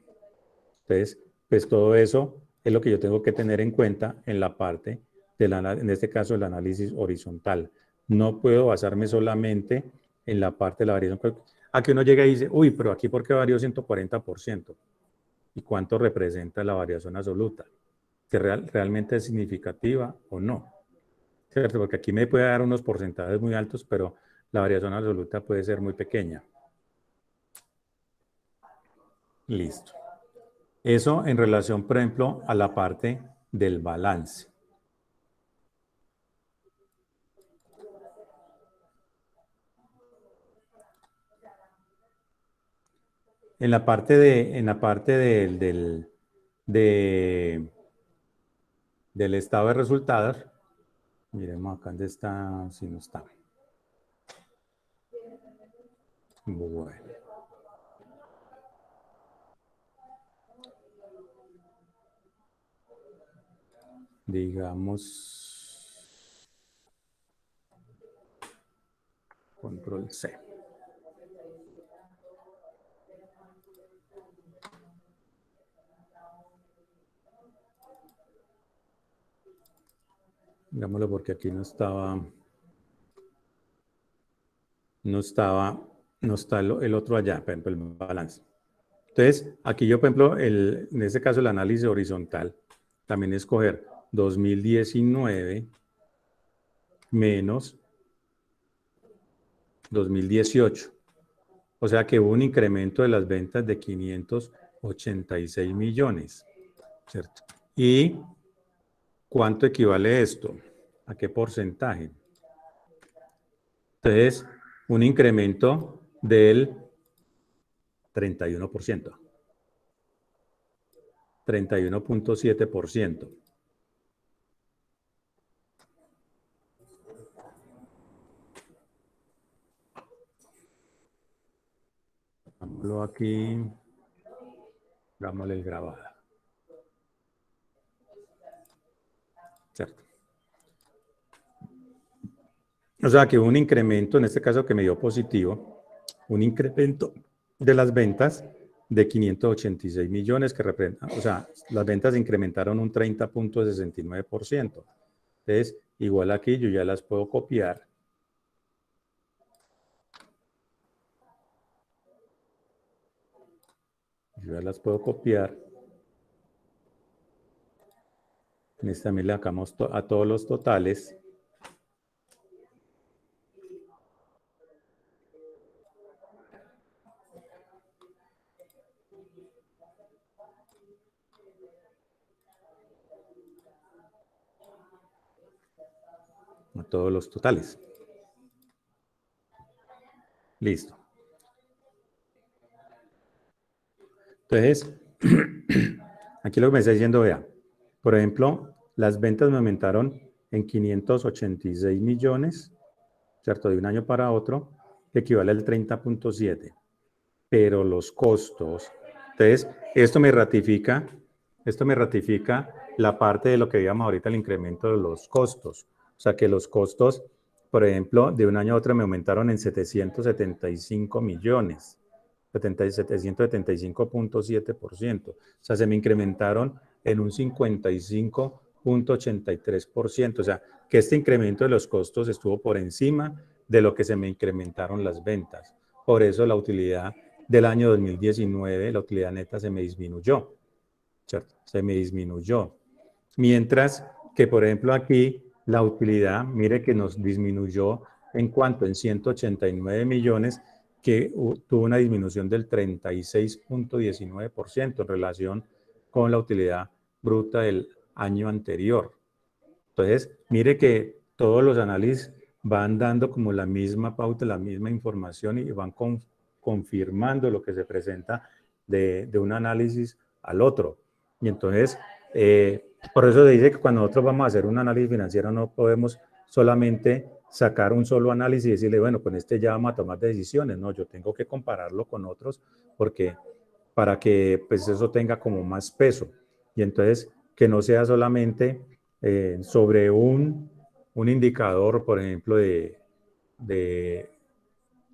Entonces, pues todo eso es lo que yo tengo que tener en cuenta en la parte, en este caso, el análisis horizontal. No puedo basarme solamente en la parte de la variación. Aquí uno llega y dice, uy, pero aquí ¿por qué varió 140%? ¿Y cuánto representa la variación absoluta? ¿Que realmente es significativa o no? ¿Cierto? Porque aquí me puede dar unos porcentajes muy altos, pero la variación absoluta puede ser muy pequeña. Listo. Eso en relación, por ejemplo, a la parte del balance. En la parte del estado de resultados, miremos acá dónde está, si no está. Bueno. Digamos, control C. Digámoslo porque aquí no está el otro allá, por ejemplo, el balance. Entonces, aquí yo, por ejemplo, en este caso el análisis horizontal, también escoger 2019 menos 2018. O sea que hubo un incremento de las ventas de 586 millones, ¿cierto? ¿Y cuánto equivale esto? ¿A qué porcentaje? Entonces, un incremento del 31%, 31.7%. Hagámoslo aquí, dámosle el grabado. ¿Cierto? O sea que hubo un incremento, en este caso que me dio positivo, un incremento de las ventas de 586 millones que representan, o sea, las ventas incrementaron un 30.69%. Entonces, igual aquí yo ya las puedo copiar. Yo ya las puedo copiar. En esta también le sacamos a todos los totales. A todos los totales. Listo. Entonces, aquí lo que me está diciendo, vea, por ejemplo, las ventas me aumentaron en 586 millones, ¿cierto? De un año para otro, que equivale al 30.7. Pero los costos, entonces, esto me ratifica la parte de lo que veíamos ahorita, el incremento de los costos. O sea, que los costos, por ejemplo, de un año a otro me aumentaron en 775 millones. 775.7%. O sea, se me incrementaron en un 55.83%. O sea, que este incremento de los costos estuvo por encima de lo que se me incrementaron las ventas. Por eso la utilidad del año 2019, la utilidad neta se me disminuyó, ¿cierto? Se me disminuyó. Mientras que, por ejemplo, aquí la utilidad, mire que nos disminuyó en cuanto en 189 millones, que tuvo una disminución del 36.19% en relación con la utilidad bruta del año anterior. Entonces, mire que todos los análisis van dando como la misma pauta, la misma información y van confirmando lo que se presenta de un análisis al otro. Y entonces, por eso se dice que cuando nosotros vamos a hacer un análisis financiero no podemos solamente sacar un solo análisis y decirle, bueno, con este ya vamos a tomar decisiones. No, yo tengo que compararlo con otros porque para que pues eso tenga como más peso. Y entonces que no sea solamente sobre un indicador, por ejemplo, de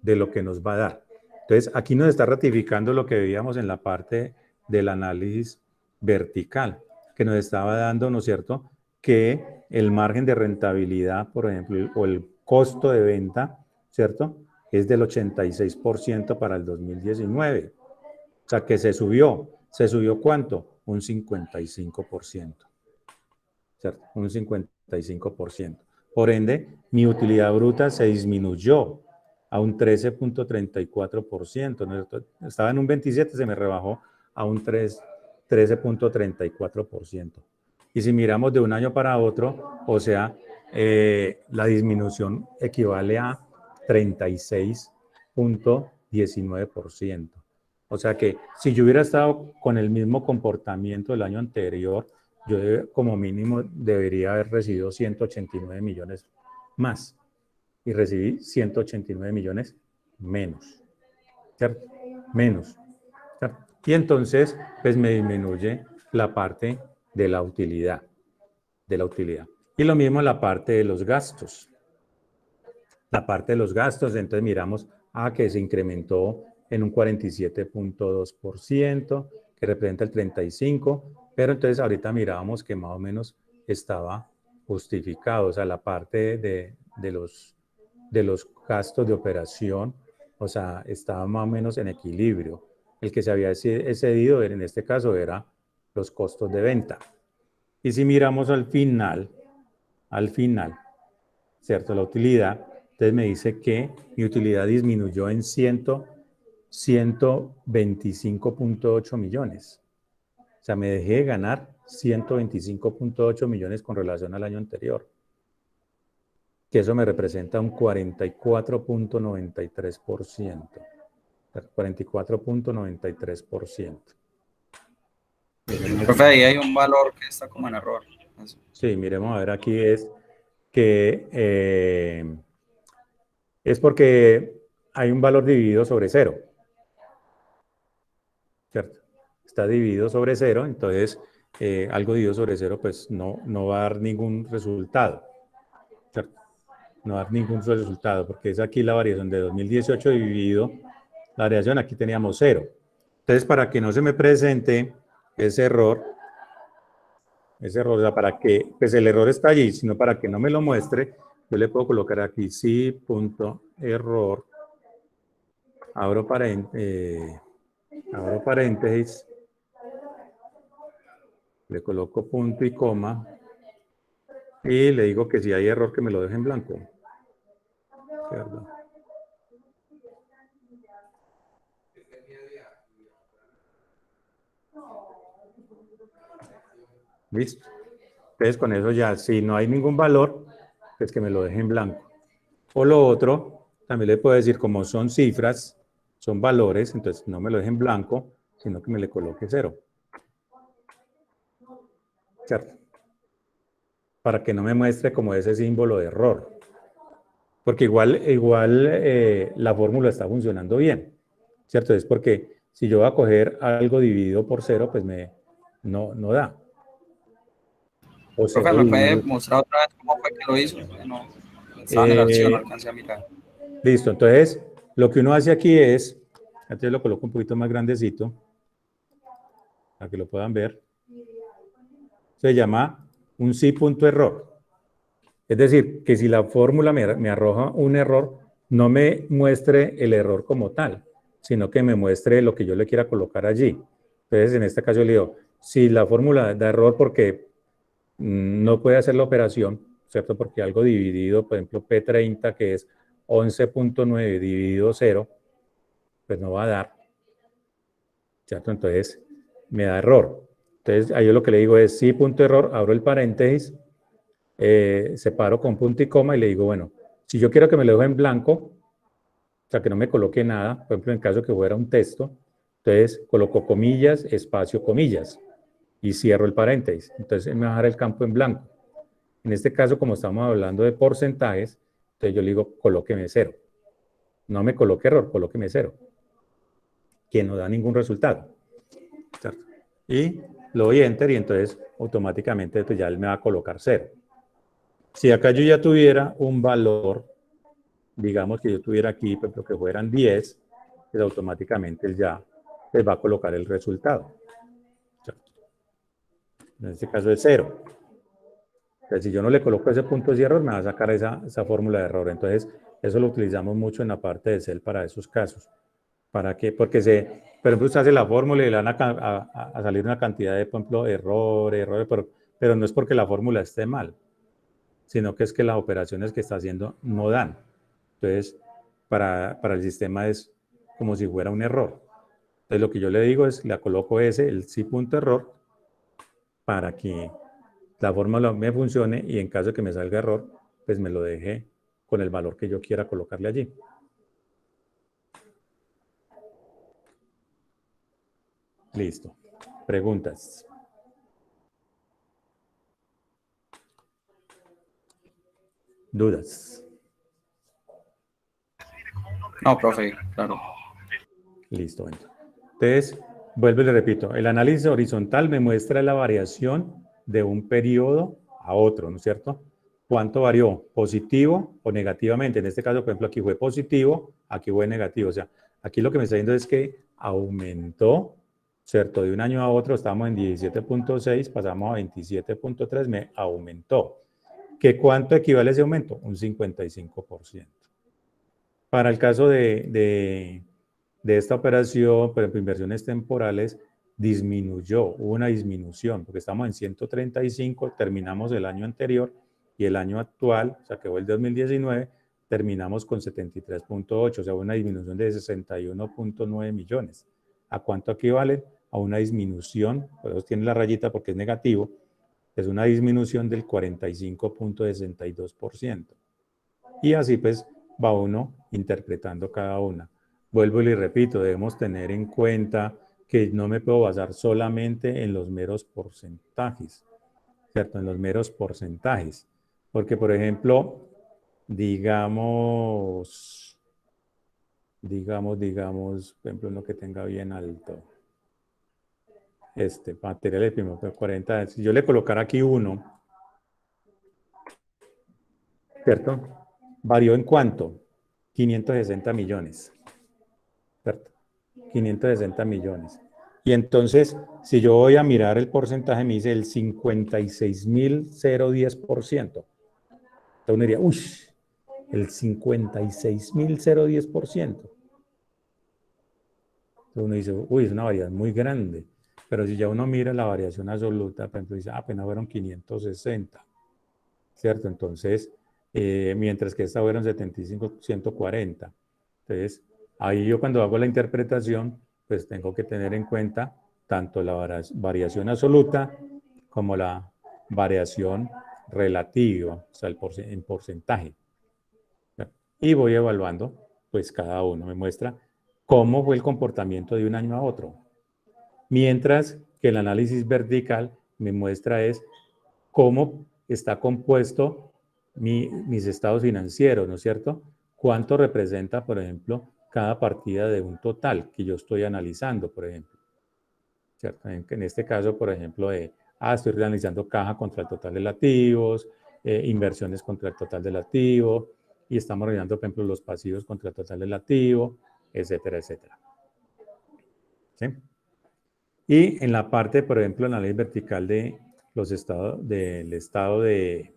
lo que nos va a dar. Entonces, aquí nos está ratificando lo que veíamos en la parte del análisis vertical, que nos estaba dando, ¿no es cierto?, que el margen de rentabilidad, por ejemplo, o el costo de venta, ¿cierto?, es del 86% para el 2019. O sea, que se subió. ¿Se subió cuánto? Un 55%. ¿Cierto? Un 55%. Por ende, mi utilidad bruta se disminuyó a un 13.34%. ¿No? Estaba en un 27, se me rebajó a un 13.34%. Y si miramos de un año para otro, o sea, la disminución equivale a 36.19%. O sea que si yo hubiera estado con el mismo comportamiento del año anterior, yo como mínimo debería haber recibido 189 millones más. Y recibí 189 millones menos. ¿Cierto? Menos. ¿Cierto? Y entonces, pues me disminuye la parte de la utilidad. Y lo mismo la parte de los gastos. La parte de los gastos, entonces miramos que se incrementó en un 47.2%, que representa el 35%, pero entonces ahorita mirábamos que más o menos estaba justificado, o sea, la parte de los gastos de operación, o sea, estaba más o menos en equilibrio. El que se había excedido en este caso era los costos de venta. Y si miramos al final, ¿cierto? La utilidad, entonces me dice que mi utilidad disminuyó en 125.8 millones. O sea, me dejé de ganar 125.8 millones con relación al año anterior. Que eso me representa un 44.93%. 44.93%. Profe, ahí hay un valor que está como en error. Eso. Sí, miremos a ver, aquí es que es porque hay un valor dividido sobre 0. ¿Cierto? Está dividido sobre 0, entonces algo dividido sobre 0 pues no va a dar ningún resultado. ¿Cierto? No va a dar ningún resultado, porque es aquí la variación de 2018 dividido, la variación aquí teníamos 0. Entonces, para que no se me presente ese error, o sea, para que, pues el error está allí, sino para que no me lo muestre, yo le puedo colocar aquí sí.error, abro paréntesis, le coloco punto y coma, y le digo que si hay error que me lo deje en blanco. ¿Cierto? ¿Listo? Entonces con eso ya, si no hay ningún valor, pues que me lo deje en blanco. O lo otro, también le puedo decir, como son cifras, son valores, entonces no me lo deje en blanco, sino que me le coloque 0. ¿Cierto? Para que no me muestre como ese símbolo de error. Porque igual la fórmula está funcionando bien. ¿Cierto? Es porque si yo voy a coger algo dividido por 0, pues no da. O Profe, ¿me puede mostrar otra vez cómo fue que lo hizo? No, estaba en el archivo, no alcancé a mirar. Listo, entonces lo que uno hace aquí es, antes lo coloco un poquito más grandecito, para que lo puedan ver, se llama un sí.error. Es decir, que si la fórmula me arroja un error, no me muestre el error como tal, sino que me muestre lo que yo le quiera colocar allí. Entonces, en este caso le digo, si la fórmula da error porque no puede hacer la operación, ¿cierto? Porque algo dividido, por ejemplo, P30, que es 11.9 dividido 0, pues no va a dar, ¿cierto? Entonces, me da error. Entonces, ahí yo lo que le digo es sí.error, abro el paréntesis, separo con punto y coma y le digo, bueno, si yo quiero que me lo deje en blanco, o sea, que no me coloque nada, por ejemplo, en caso que fuera un texto, entonces coloco comillas, espacio, comillas, y cierro el paréntesis. Entonces, me va a dejar el campo en blanco. En este caso, como estamos hablando de porcentajes, entonces yo le digo, colóqueme 0. No me coloque error, colóqueme 0. Que no da ningún resultado. ¿Cierto? Y lo doy enter y entonces automáticamente pues, ya él me va a colocar 0. Si acá yo ya tuviera un valor, digamos que yo tuviera aquí, por ejemplo, que fueran 10, pues automáticamente él ya les va a colocar el resultado. ¿Cierto? En este caso es 0. Entonces, si yo no le coloco ese punto de error, me va a sacar esa fórmula de error. Entonces, eso lo utilizamos mucho en la parte de Excel para esos casos. ¿Para qué? Porque por ejemplo, usted hace la fórmula y le van a salir una cantidad de, por ejemplo, errores, pero no es porque la fórmula esté mal, sino que es que las operaciones que está haciendo no dan. Entonces, para el sistema es como si fuera un error. Entonces, lo que yo le digo es, le coloco el sí.error, para que la fórmula me funcione y en caso de que me salga error, pues me lo deje con el valor que yo quiera colocarle allí. Listo. Preguntas. ¿Dudas? No, profe, claro. Listo. Bueno. Entonces, vuelvo y le repito, el análisis horizontal me muestra la variación de un periodo a otro, ¿no es cierto? ¿Cuánto varió? ¿Positivo o negativamente? En este caso, por ejemplo, aquí fue positivo, aquí fue negativo. O sea, aquí lo que me está diciendo es que aumentó, ¿cierto? De un año a otro estábamos en 17.6, pasamos a 27.3, me aumentó. ¿Que cuánto equivale ese aumento? Un 55%. Para el caso de esta operación, por ejemplo, inversiones temporales, hubo una disminución, porque estamos en 135, terminamos el año anterior, y el año actual, o sea, que fue el 2019, terminamos con 73.8, o sea, una disminución de 61.9 millones. ¿A cuánto equivale? A una disminución, por eso tiene la rayita porque es negativo, es una disminución del 45.62%. Y así pues va uno interpretando cada una. Vuelvo y le repito, debemos tener en cuenta que no me puedo basar solamente en los meros porcentajes, ¿cierto? En los meros porcentajes. Porque, por ejemplo, digamos, por ejemplo, uno que tenga bien alto. Materiales primero, 40. Si yo le colocara aquí 1, ¿cierto? ¿Varió en cuánto? 560 millones, ¿cierto? 560 millones. Y entonces, si yo voy a mirar el porcentaje, me dice el 56.010%. Entonces uno diría, uy, el 56.010%. Entonces uno dice, uy, es una variación muy grande. Pero si ya uno mira la variación absoluta, por ejemplo, dice, apenas fueron 560, ¿cierto? Entonces, mientras que esta fueron 75, 140. Entonces, ahí yo cuando hago la interpretación, pues tengo que tener en cuenta tanto la variación absoluta como la variación relativa, o sea, en porcentaje. Y voy evaluando, pues cada uno me muestra cómo fue el comportamiento de un año a otro. Mientras que el análisis vertical me muestra es cómo está compuesto mis estados financieros, ¿no es cierto? ¿Cuánto representa, por ejemplo, cada partida de un total que yo estoy analizando, por ejemplo? ¿Cierto? En este caso, por ejemplo, estoy realizando caja contra el total de activos, inversiones contra el total del activo, y estamos realizando, por ejemplo, los pasivos contra el total del activo, etcétera, etcétera. ¿Sí? Y en la parte, por ejemplo, en la ley vertical de los del estado de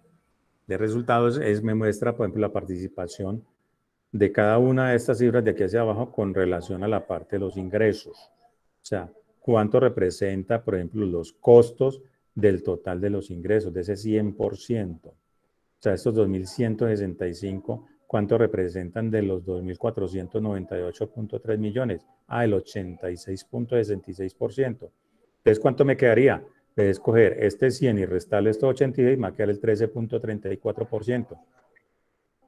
resultados, me muestra, por ejemplo, la participación de cada una de estas cifras de aquí hacia abajo con relación a la parte de los ingresos. O sea, cuánto representa, por ejemplo, los costos del total de los ingresos, de ese 100%. O sea, estos 2.165, ¿cuánto representan de los 2.498.3 millones? El 86.66%. Entonces, ¿cuánto me quedaría? De escoger este 100 y restarle estos 86, me va a quedar el 13.34%.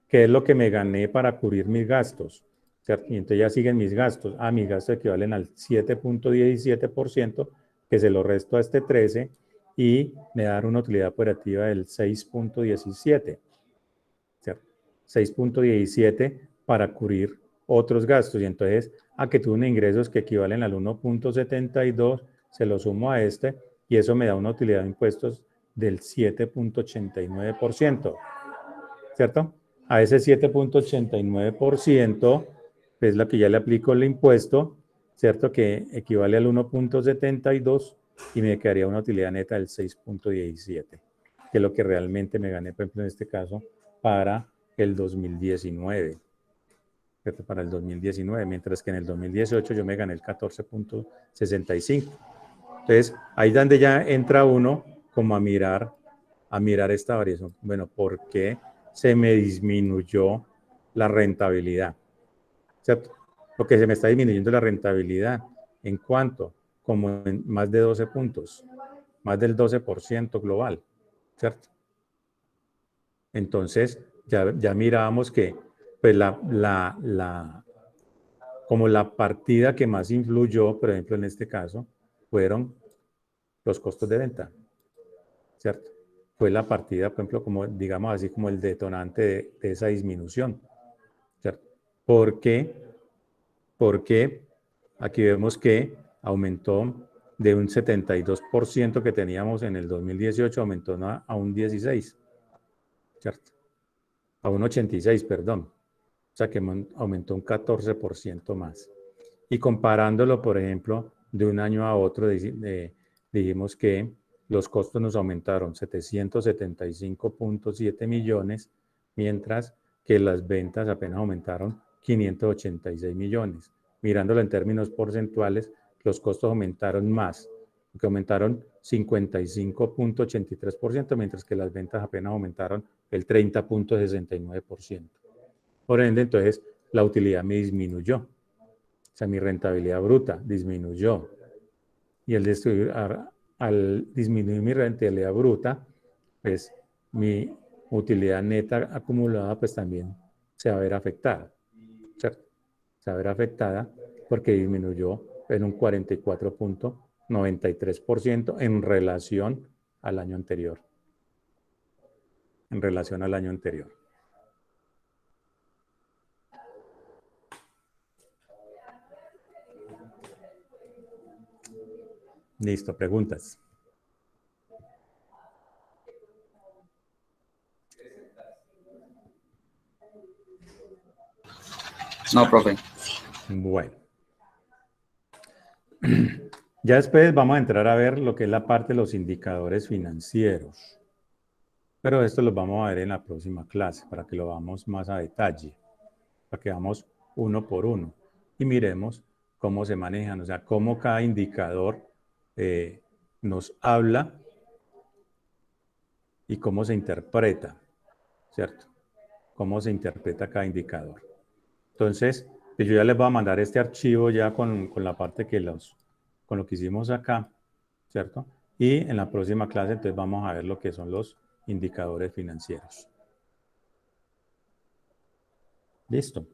¿Qué es lo que me gané para cubrir mis gastos? ¿Cierto? Y entonces ya siguen mis gastos. Mis gastos equivalen al 7.17%, que se lo resto a este 13 y me da una utilidad operativa del 6.17. ¿Cierto? 6.17 para cubrir otros gastos. Y entonces, que tuve ingresos que equivalen al 1.72, se lo sumo a este y eso me da una utilidad de impuestos del 7.89%. ¿Cierto? A ese 7.89% es lo que ya le aplico el impuesto, ¿cierto? Que equivale al 1.72 y me quedaría una utilidad neta del 6.17, que es lo que realmente me gané, por ejemplo, en este caso, para el 2019. ¿Cierto? Para el 2019, mientras que en el 2018 yo me gané el 14.65. Entonces, ahí es donde ya entra uno como a mirar esta variación. Bueno, ¿por qué se me disminuyó la rentabilidad? ¿Cierto? Porque se me está disminuyendo la rentabilidad. ¿En cuánto? Como en más de 12 puntos, más del 12% global, ¿cierto? Entonces, ya mirábamos que pues como la partida que más influyó, por ejemplo, en este caso, fueron los costos de venta, ¿cierto? Fue la partida, por ejemplo, como digamos así, como el detonante de esa disminución, ¿cierto? ¿Por qué? Porque aquí vemos que aumentó de un 72% que teníamos en el 2018, aumentó a un 16%, ¿cierto? A un 86%, perdón. O sea que aumentó un 14% más. Y comparándolo, por ejemplo, de un año a otro, dijimos que los costos nos aumentaron 775.7 millones, mientras que las ventas apenas aumentaron 586 millones. Mirándolo en términos porcentuales, los costos aumentaron más, que aumentaron 55.83%, mientras que las ventas apenas aumentaron el 30.69%. Por ende, entonces, la utilidad me disminuyó. O sea, mi rentabilidad bruta disminuyó. Y al disminuir mi rentabilidad bruta, pues mi utilidad neta acumulada pues también se va a ver afectada, ¿cierto? Se va a ver afectada porque disminuyó en un 44.93% en relación al año anterior. En relación al año anterior. Listo, preguntas. No, profe. Bueno. Ya después vamos a entrar a ver lo que es la parte de los indicadores financieros. Pero esto lo vamos a ver en la próxima clase para que lo veamos más a detalle. Para que vamos uno por uno y miremos cómo se manejan, o sea, cómo cada indicador nos habla y cómo se interpreta, ¿cierto? Cómo se interpreta cada indicador. Entonces, yo ya les voy a mandar este archivo ya con la parte con lo que hicimos acá, ¿cierto? Y en la próxima clase entonces vamos a ver lo que son los indicadores financieros. Listo.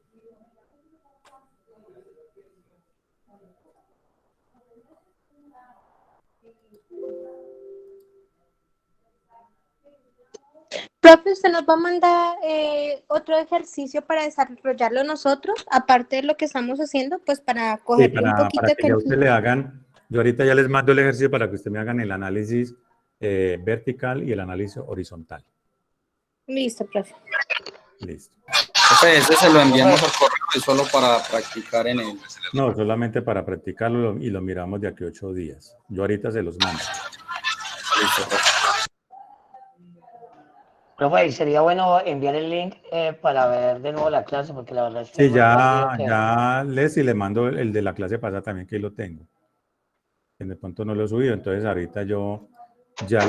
Profe, usted nos va a mandar otro ejercicio para desarrollarlo nosotros, aparte de lo que estamos haciendo, pues para coger un poquito para que ya usted le hagan, yo ahorita ya les mando el ejercicio para que usted me hagan el análisis vertical y el análisis horizontal. Listo, profe. Listo. Profe, ese se lo enviamos al correo y solo para practicar en él. No, solamente para practicarlo y lo miramos de aquí a 8 días. Yo ahorita se los mando. Listo, profe. Profe, sería bueno enviar el link para ver de nuevo la clase, porque la verdad es que... Sí, ya Leslie le mando el de la clase pasada también, que ahí lo tengo. En de pronto no lo he subido, entonces ahorita yo ya